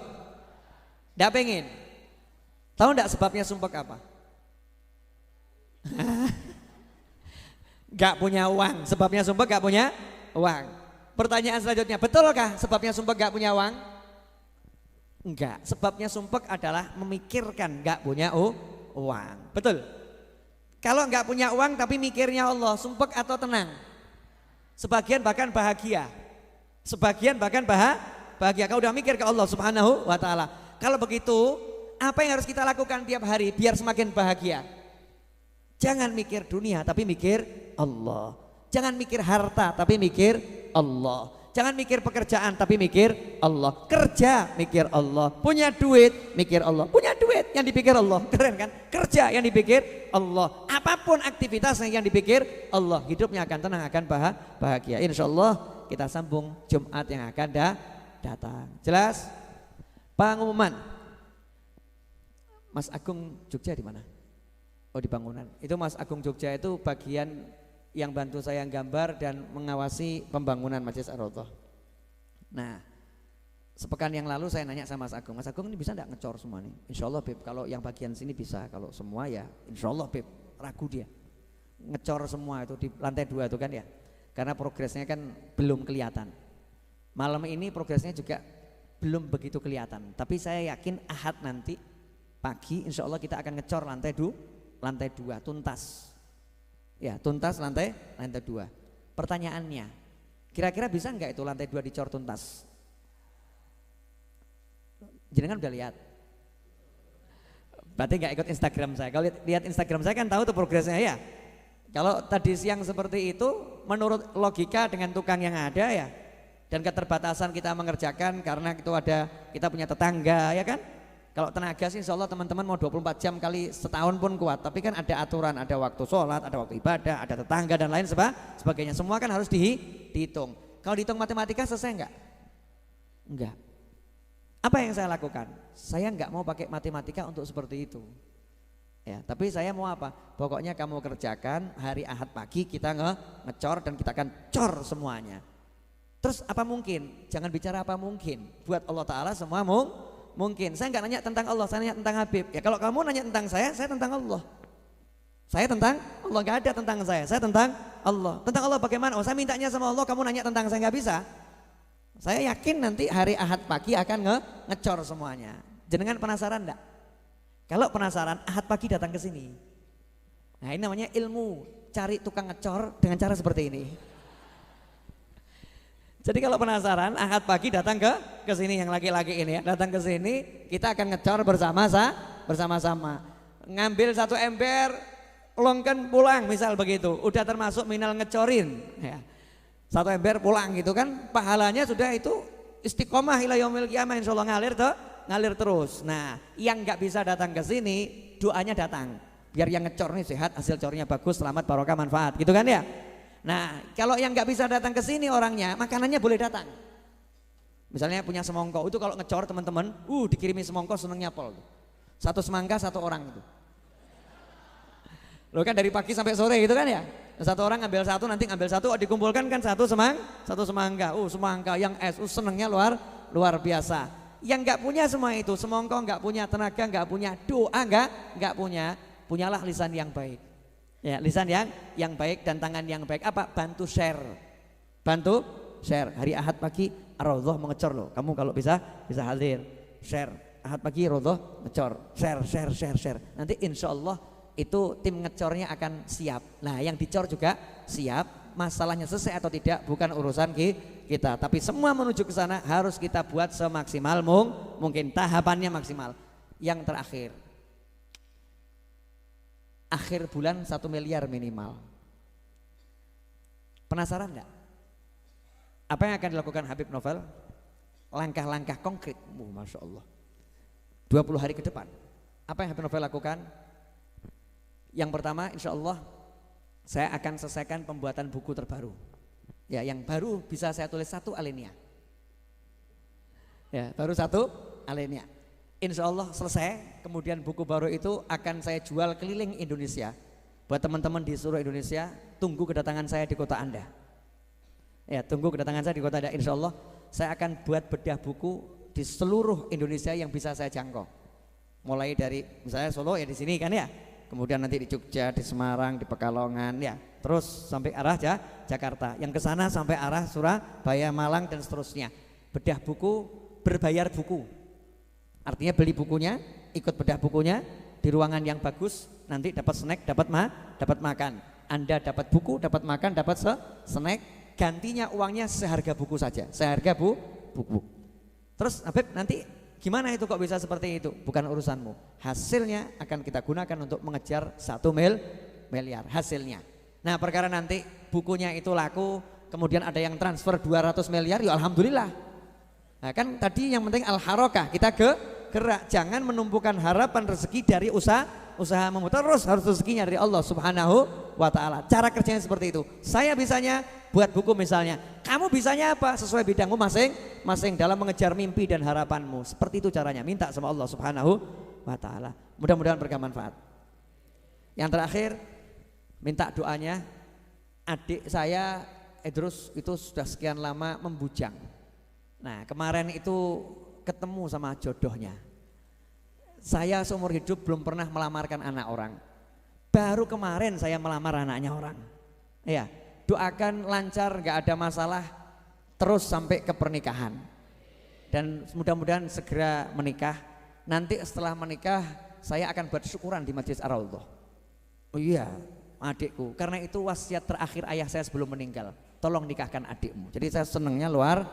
Nggak pengen? Tahu nggak sebabnya sumpek apa? Gak punya uang, sebabnya sumpek gak punya uang. Pertanyaan selanjutnya, betulkah sebabnya sumpek gak punya uang? Enggak, sebabnya sumpek adalah memikirkan gak punya uang. Betul? Kalau gak punya uang tapi mikirnya Allah, sumpek atau tenang? Sebagian bahkan bahagia. Bahagia, kau udah mikir ke Allah subhanahu wa ta'ala. Kalau begitu, apa yang harus kita lakukan tiap hari biar semakin bahagia? Jangan mikir dunia tapi mikir Allah. Jangan mikir harta tapi mikir Allah. Jangan mikir pekerjaan tapi mikir Allah. Kerja mikir Allah. Punya duit mikir Allah. Punya duit yang dipikir Allah. Keren kan? Kerja yang dipikir Allah. Apapun aktivitasnya yang dipikir Allah. Hidupnya akan tenang, akan bahagia. Insya Allah kita sambung Jumat yang akan datang. Jelas? Pengumuman. Mas Agung Jogja di mana? Oh, di bangunan. Itu Mas Agung Jogja itu bagian yang bantu saya gambar dan mengawasi pembangunan Masjid Ar-Raudhah. Nah, sepekan yang lalu saya nanya sama Mas Agung ini bisa enggak ngecor semua nih? Insya Allah Beb, kalau yang bagian sini bisa, kalau semua ya insya Allah Beb, ragu dia. Ngecor semua itu di lantai 2 itu kan ya. Karena progresnya kan belum kelihatan. Malam ini progresnya juga belum begitu kelihatan. Tapi saya yakin Ahad nanti pagi insya Allah kita akan ngecor lantai 2 tuntas. Ya, tuntas lantai 2. Pertanyaannya, kira-kira bisa enggak itu lantai 2 dicor tuntas? Jenengan udah lihat? Berarti enggak ikut Instagram saya. Kalau lihat Instagram saya kan tahu tuh progresnya ya. Kalau tadi siang seperti itu menurut logika dengan tukang yang ada ya, dan keterbatasan kita mengerjakan karena itu ada, kita punya tetangga ya kan. Kalau tenaga sih insya Allah teman-teman mau 24 jam kali setahun pun kuat. Tapi kan ada aturan, ada waktu sholat, ada waktu ibadah, ada tetangga dan lain sebagainya. Semua kan harus dihitung. Kalau dihitung matematika selesai enggak? Enggak. Apa yang saya lakukan? Saya enggak mau pakai matematika untuk seperti itu. Ya, tapi saya mau apa? Pokoknya kamu kerjakan hari Ahad pagi kita ngecor dan kita akan cor semuanya. Terus apa mungkin? Jangan bicara apa mungkin. Buat Allah Ta'ala semua mungkin. Saya enggak nanya tentang Allah, saya nanya tentang Habib. Ya kalau kamu nanya tentang saya tentang Allah. Saya tentang Allah, enggak ada tentang saya tentang Allah. Tentang Allah bagaimana? Oh, saya mintanya sama Allah, kamu nanya tentang saya, enggak bisa. Saya yakin nanti hari Ahad pagi akan ngecor semuanya. Jenengan penasaran enggak? Kalau penasaran, Ahad pagi datang ke sini. Nah, ini namanya ilmu, cari tukang ngecor dengan cara seperti ini. Jadi kalau penasaran, Ahad pagi datang ke sini, yang laki-laki ini ya, datang ke sini, kita akan ngecor bersama-sama. Ngambil 1 ember, longkan pulang misal begitu, udah termasuk minal ngecorin ya. 1 ember pulang gitu kan, pahalanya sudah itu istiqomah ila yaumil qiyamah, insyaallah ngalir terus. Nah, yang nggak bisa datang ke sini, doanya datang. Biar yang ngecor nih sehat, hasil cornya bagus, selamat, barokah, manfaat, gitu kan ya. Nah, kalau yang nggak bisa datang ke sini orangnya, makanannya boleh datang. Misalnya punya semongko, itu kalau ngecor teman-teman, dikirimi semongko senengnya pol. 1 semangka 1 orang itu. Loh kan dari pagi sampai sore gitu kan ya. 1 orang ngambil 1, nanti ngambil 1, dikumpulkan kan 1 semangka. Semangka yang senengnya luar biasa. Yang nggak punya semua itu, semongko nggak punya, tenaga nggak punya, doa nggak punya, punyalah lisan yang baik. Ya, lisan yang baik dan tangan yang baik. Apa? Bantu share. Hari Ahad pagi Ar-Raudhah mengecor loh. Kamu kalau bisa hadir. Share. Ahad pagi Raudhah ngecor. Share. Nanti insya Allah itu tim ngecornya akan siap. Nah, yang dicor juga siap. masalahnya selesai atau tidak bukan urusan kita, tapi semua menuju ke sana harus kita buat semaksimal mungkin, tahapannya maksimal. Yang terakhir, akhir bulan 1 miliar minimal. Penasaran enggak? Apa yang akan dilakukan Habib Novel? Langkah-langkah konkret, Masya Allah, 20 hari ke depan. Apa yang Habib Novel lakukan? Yang pertama, insya Allah saya akan selesaikan pembuatan buku terbaru. Ya, yang baru bisa saya tulis 1 alinea. Ya, baru 1 alinea. Insya Allah selesai. Kemudian buku baru itu akan saya jual keliling Indonesia. Buat teman-teman di seluruh Indonesia, tunggu kedatangan saya di kota Anda. Ya, tunggu kedatangan saya di kota Anda. Insya Allah saya akan buat bedah buku di seluruh Indonesia yang bisa saya jangkau. Mulai dari misalnya Solo ya di sini kan ya. Kemudian nanti di Jogja, di Semarang, di Pekalongan ya, terus sampai arah Jakarta, yang ke sana sampai arah Surabaya, Malang dan seterusnya. Bedah buku, berbayar buku. Artinya beli bukunya, ikut bedah bukunya di ruangan yang bagus, nanti dapat snack, dapat makan. Anda dapat buku, dapat makan, dapat snack, gantinya uangnya seharga buku saja, seharga buku. Terus Habib nanti gimana itu kok bisa seperti itu? Bukan urusanmu. Hasilnya akan kita gunakan untuk mengejar 1 miliar hasilnya. Nah, perkara nanti bukunya itu laku, kemudian ada yang transfer 200 miliar, ya alhamdulillah. Nah, kan tadi yang penting al-harokah, kita gerak, jangan menumpukan harapan rezeki dari usaha memutar, terus harus rezekinya dari Allah Subhanahu wa ta'ala. Cara kerjanya seperti itu. Saya bisanya buat buku misalnya, kamu bisanya apa? Sesuai bidangmu masing-masing dalam mengejar mimpi dan harapanmu. Seperti itu caranya, minta sama Allah Subhanahu wa ta'ala. Mudah-mudahan bermanfaat. Yang terakhir, minta doanya. Adik saya Idrus itu sudah sekian lama membujang. Nah, kemarin itu ketemu sama jodohnya. Saya seumur hidup belum pernah melamarkan anak orang. Baru kemarin saya melamar anaknya orang. Ya, doakan lancar, gak ada masalah, terus sampai ke pernikahan. Dan mudah-mudahan segera menikah. Nanti setelah menikah saya akan buat syukuran di Masjid Ar-Raudhah. Oh iya, adikku, karena itu wasiat terakhir ayah saya sebelum meninggal. Tolong nikahkan adikmu. Jadi saya senangnya luar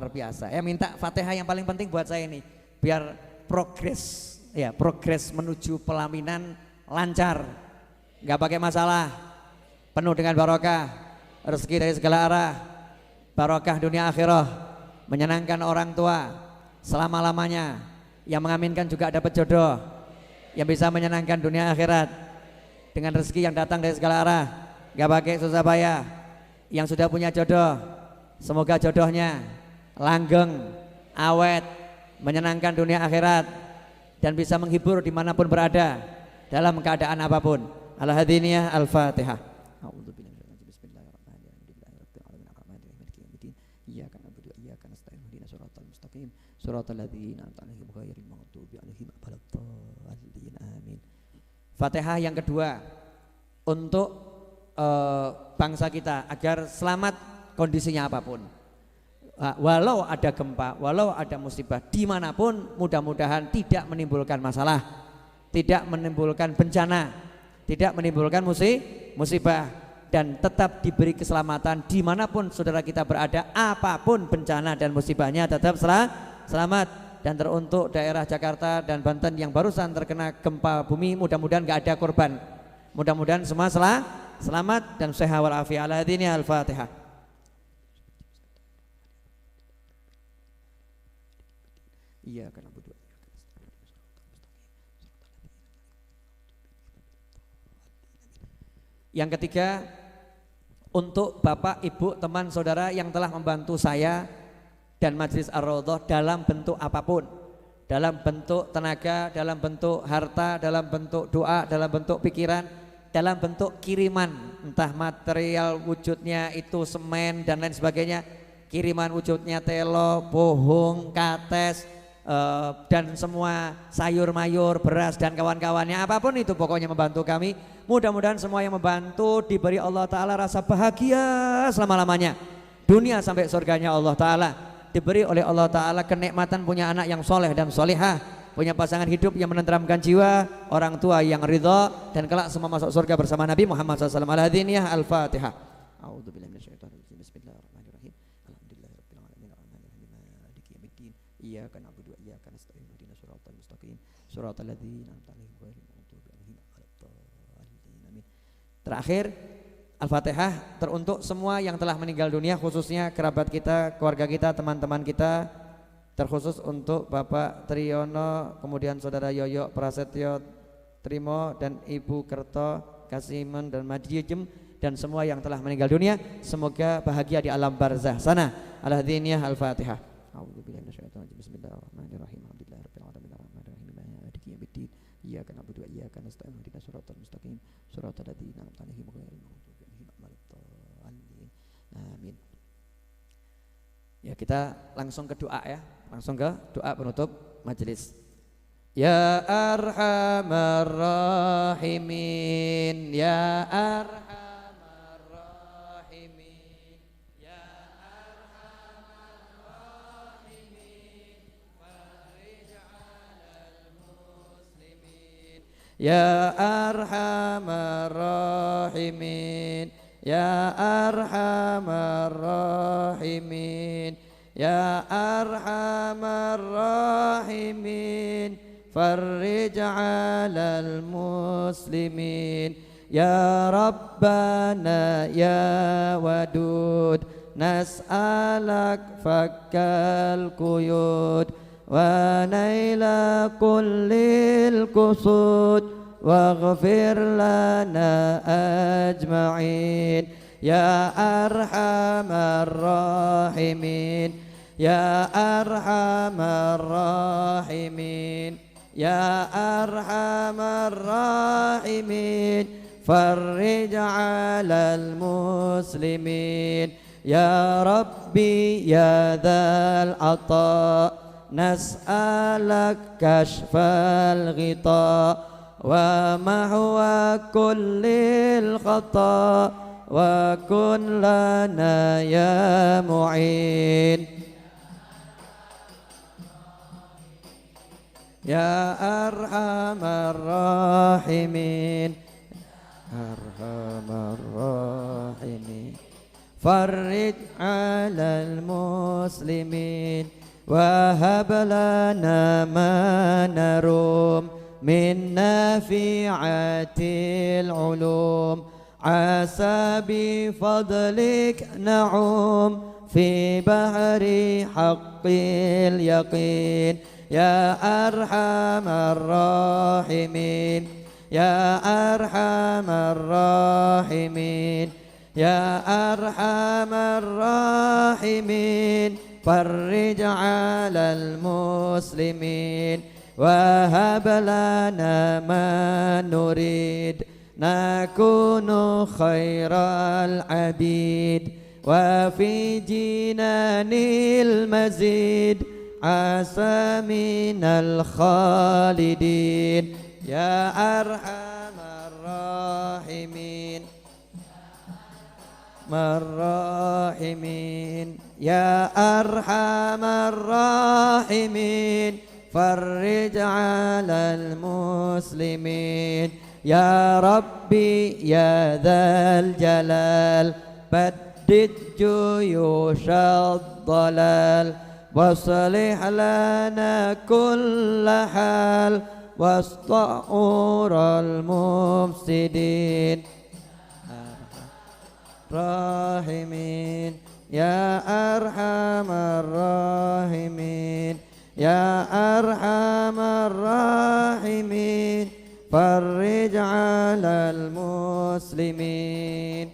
biasa. Ya, minta Fatihah yang paling penting buat saya ini, biar progres menuju pelaminan lancar, nggak pakai masalah, penuh dengan barokah, rezeki dari segala arah, barokah dunia akhirah, menyenangkan orang tua selama-lamanya, yang mengaminkan juga dapat jodoh yang bisa menyenangkan dunia akhirat dengan rezeki yang datang dari segala arah, nggak pakai susah payah. Yang sudah punya jodoh, semoga jodohnya langgeng, awet, menyenangkan dunia akhirat dan bisa menghibur dimanapun berada dalam keadaan apapun. Al-Hadiniyah Al-Fatihah. Fatihah yang kedua untuk bangsa kita agar selamat kondisinya apapun. Walau ada gempa, walau ada musibah, dimanapun mudah-mudahan tidak menimbulkan masalah, tidak menimbulkan bencana, tidak menimbulkan musibah, dan tetap diberi keselamatan dimanapun saudara kita berada, apapun bencana dan musibahnya tetap selamat. Dan teruntuk daerah Jakarta dan Banten yang barusan terkena gempa bumi, mudah-mudahan gak ada korban, mudah-mudahan semua selamat dan sehat walafiat. Al-Hadiniyah Al-Fatihah. Iya karena berdua. Yang ketiga, untuk Bapak, Ibu, teman, saudara yang telah membantu saya dan Majelis Ar-Raudhah dalam bentuk apapun, dalam bentuk tenaga, dalam bentuk harta, dalam bentuk doa, dalam bentuk pikiran, dalam bentuk kiriman, entah material wujudnya itu semen dan lain sebagainya, kiriman wujudnya telo, bohong, kates, dan semua sayur mayur, beras dan kawan-kawannya, apapun itu pokoknya membantu kami. Mudah-mudahan semua yang membantu diberi Allah Ta'ala rasa bahagia selama-lamanya, dunia sampai surganya Allah Ta'ala. Diberi oleh Allah Ta'ala kenikmatan punya anak yang soleh dan solehah, punya pasangan hidup yang menenteramkan jiwa, orang tua yang ridha, dan kelak semua masuk surga bersama Nabi Muhammad SAW. Al-Hadiniyah Al-Fatihah. A'udzu billahi minasyaitonir rajim. Bismillahirrahmanirrahim. Alhamdulillahirabbil alamin arrahmanir rahim maliki yaumiddin. Iyyaka na'budu wa iyyaka nasta'in. Ihdinas siratal mustaqim. Siratal ladzina an'amta 'alaihim ghairil maghdubi 'alaihim waladdallin. Amin. Terakhir Al-Fatihah teruntuk semua yang telah meninggal dunia, khususnya kerabat kita, keluarga kita, teman-teman kita. Terkhusus untuk Bapak Triyono, kemudian Saudara Yoyo Prasetyo Trimo dan Ibu Kerto Kasimen dan Madiyujem, dan semua yang telah meninggal dunia semoga bahagia di alam barzah sana. Al-Hadiniyah Al-Fatihah. A'udzubillahi minasyaitonir rajim. Bismillahirrahmanirrahim. Alhamdulillahirabbil alamin arrahmanir rahim maliki yaumiddin. Iyyaka na'budu wa iyyaka nasta'in. Ihdinas siratal mustaqim. Siratal ladzina an'amta 'alaihim ghairil maghdubi 'alaihim waladdallin. Amin. Ya, kita langsung ke doa ya. Langsung ke doa penutup majelis. Ya Arhamar Rahimin, Ya Arhamar Rahimin, Ya Arhamar Rahimin, farij 'alal muslimin. Ya Arhamar Rahimin, Ya Arhamar Rahimin, Ya Arhamar Rahimin, farij 'alal muslimin. Ya Rabbana ya Wadud, nas'alak fakkal quyud wa naila kullil qusud waghfir lana ajma'in. Ya Arhamar Rahimin, Ya Arhamar Rahimin, Ya Arhamar Rahimin, farij 'alal muslimin. Ya Rabbi ya dzal 'atha, nas'alak kashfal ghita wa mahwa kullil khata wa kun lana ya mu'in. Ya Arhamar Rahimin, Arhamar Rahimin, farij 'alal muslimin wa hab lana ma narum min nafi'atil ulum. Asa bi fadlik na'um fi bahri haqqil yaqin. Ya Arhamar Rahimin, Ya Arhamar Rahimin, Ya Arhamar Rahimin, farij 'alal muslimin wa hab lana ma nurid nakunu khairal abid wa fi jinanil mazid asa minal khalidin. Ya Arhamar Rahimin, Marrahimin, Ya Arhamar Rahimin, farij 'alal muslimin. Ya Rabbi ya dzal jalal, baddid juyushad dalal waslih lana kulla hal wasta'ural mufsidin. Rahimin, Ya Arhamar Rahimin, Ya Arhamar Rahimin, farij 'alal muslimin.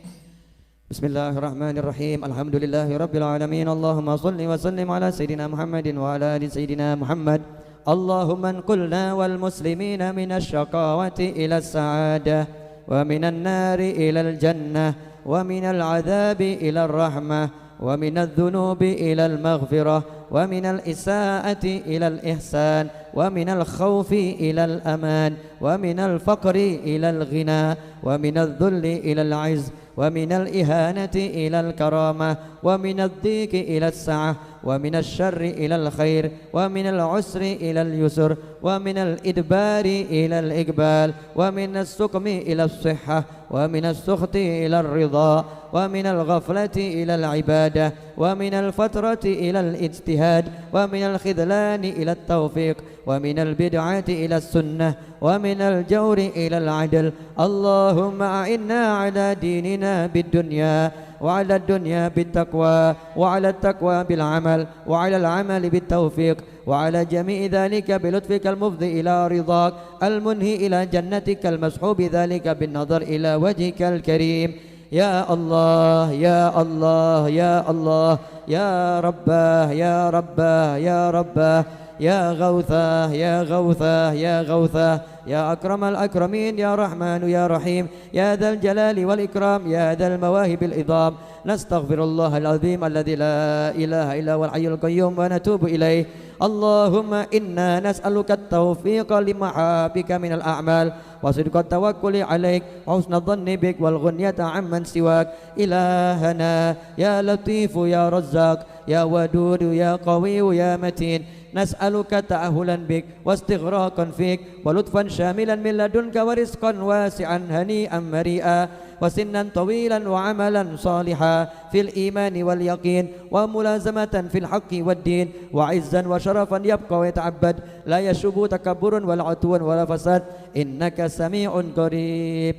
Bismillahirrahmanirrahim. Alhamdulillahirabbil alamin. Allahumma shalli wa sallim ala sayidina Muhammadin wa ala ali sayidina Muhammad. Allahumma anqulna wal muslimina minasy syaqawati ila sa'adah wa minan nari ila al jannah wa minal adzabi ila rahmah wa minadz dzunubi ila al maghfirah wa minal isaati ila al ihsan wa minal khaufi ila al aman wa minal faqri ila al ghina wa minadz dhulli ila al 'izz wa minal ihanati ila al karamah wa minadz dhiki ila as sa'ah wa minasy syarri ila al khair wa minal usri ila al yusr wa minal idbari ila al iqbal wa minas suqmi ila as sihhah wa minas sukhti ila ar ridha ومن الغفلة إلى العبادة ومن الفترة إلى الاجتهاد ومن الخذلان إلى التوفيق ومن البدعة إلى السنة ومن الجور إلى العدل. اللهم أعنا على ديننا بالدنيا وعلى الدنيا بالتقوى وعلى التقوى بالعمل وعلى العمل بالتوفيق وعلى جميع ذلك بلطفك المفضي إلى رضاك المنهي إلى جنتك المسحوب ذلك بالنظر إلى وجهك الكريم. يا الله يا الله يا الله يا رباه يا رباه يا رباه يا غوثاه يا غوثاه يا غوثاه يا أكرم الأكرمين يا رحمن يا رحيم يا ذا الجلال والإكرام يا ذا المواهب العظام. نستغفر الله العظيم الذي لا إله إلا هو الحي القيوم ونتوب إليه. اللهم إنا نسألك التوفيق لمحابك من الأعمال وصدق التوكل عليك وحسن الظن بك والغنية عمن سواك. إلهنا يا لطيف يا رزاق يا ودود يا قوي يا متين نسألك تأهلا بك واستغراقا فيك ولطفا شاملا من لدنك ورزقا واسعا هنيئا مريئا وسنا طويلا وعملا صالحا في الإيمان واليقين وملازمة في الحق والدين وعزا وشرفا يبقى ويتعبد لا يشوب تكبر ولا عتو ولا فساد إنك سميع قريب.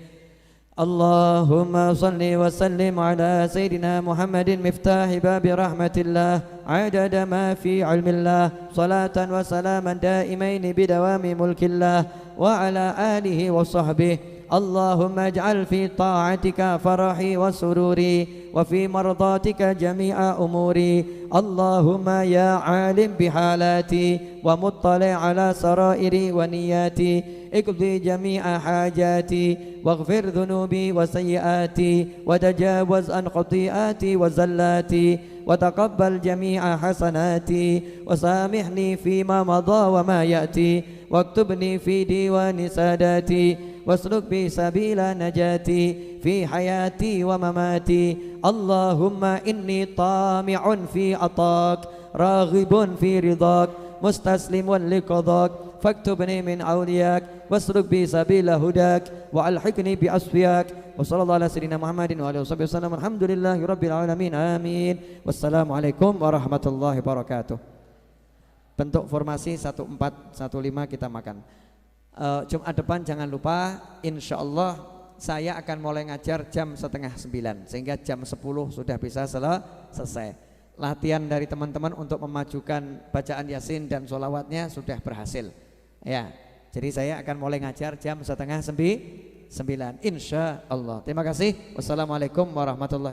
اللهم صل وسلم على سيدنا محمد مفتاح باب رحمة الله عدد ما في علم الله صلاة وسلاما دائمين بدوام ملك الله وعلى آله وصحبه. اللهم اجعل في طاعتك فرحي وسروري وفي مرضاتك جميع أموري. اللهم يا عالم بحالاتي ومطلع على سرائري ونياتي اقضي جميع حاجاتي واغفر ذنوبي وسيئاتي وتجاوز عن خطيئاتي وزلاتي وتقبل جميع حسناتي وسامحني فيما مضى وما يأتي واكتبني في ديوان ساداتي واسلك بي سبيل نجاتي في حياتي ومماتي. اللهم إني طامع في عطاك راغب في رضاك مستسلم لقضاك فاكتبني من أولياك واسلك بي سبيل هداك وألحقني بأصفياك. وصلى الله على سيدنا محمد وآله وصحبه وسلم. الحمد لله رب العالمين آمين. Wassalamualaikum warahmatullahi wabarakatuh. Bentuk formasi 1415 kita makan. Jumat depan jangan lupa, insya Allah saya akan mulai ngajar jam 8:30 sehingga jam 10 sudah bisa selesai. Latihan dari teman-teman untuk memajukan bacaan Yasin dan sholawatnya sudah berhasil. Ya, jadi saya akan mulai ngajar jam 8:30 insya Allah. Terima kasih. Wassalamualaikum warahmatullahi wabarakatuh.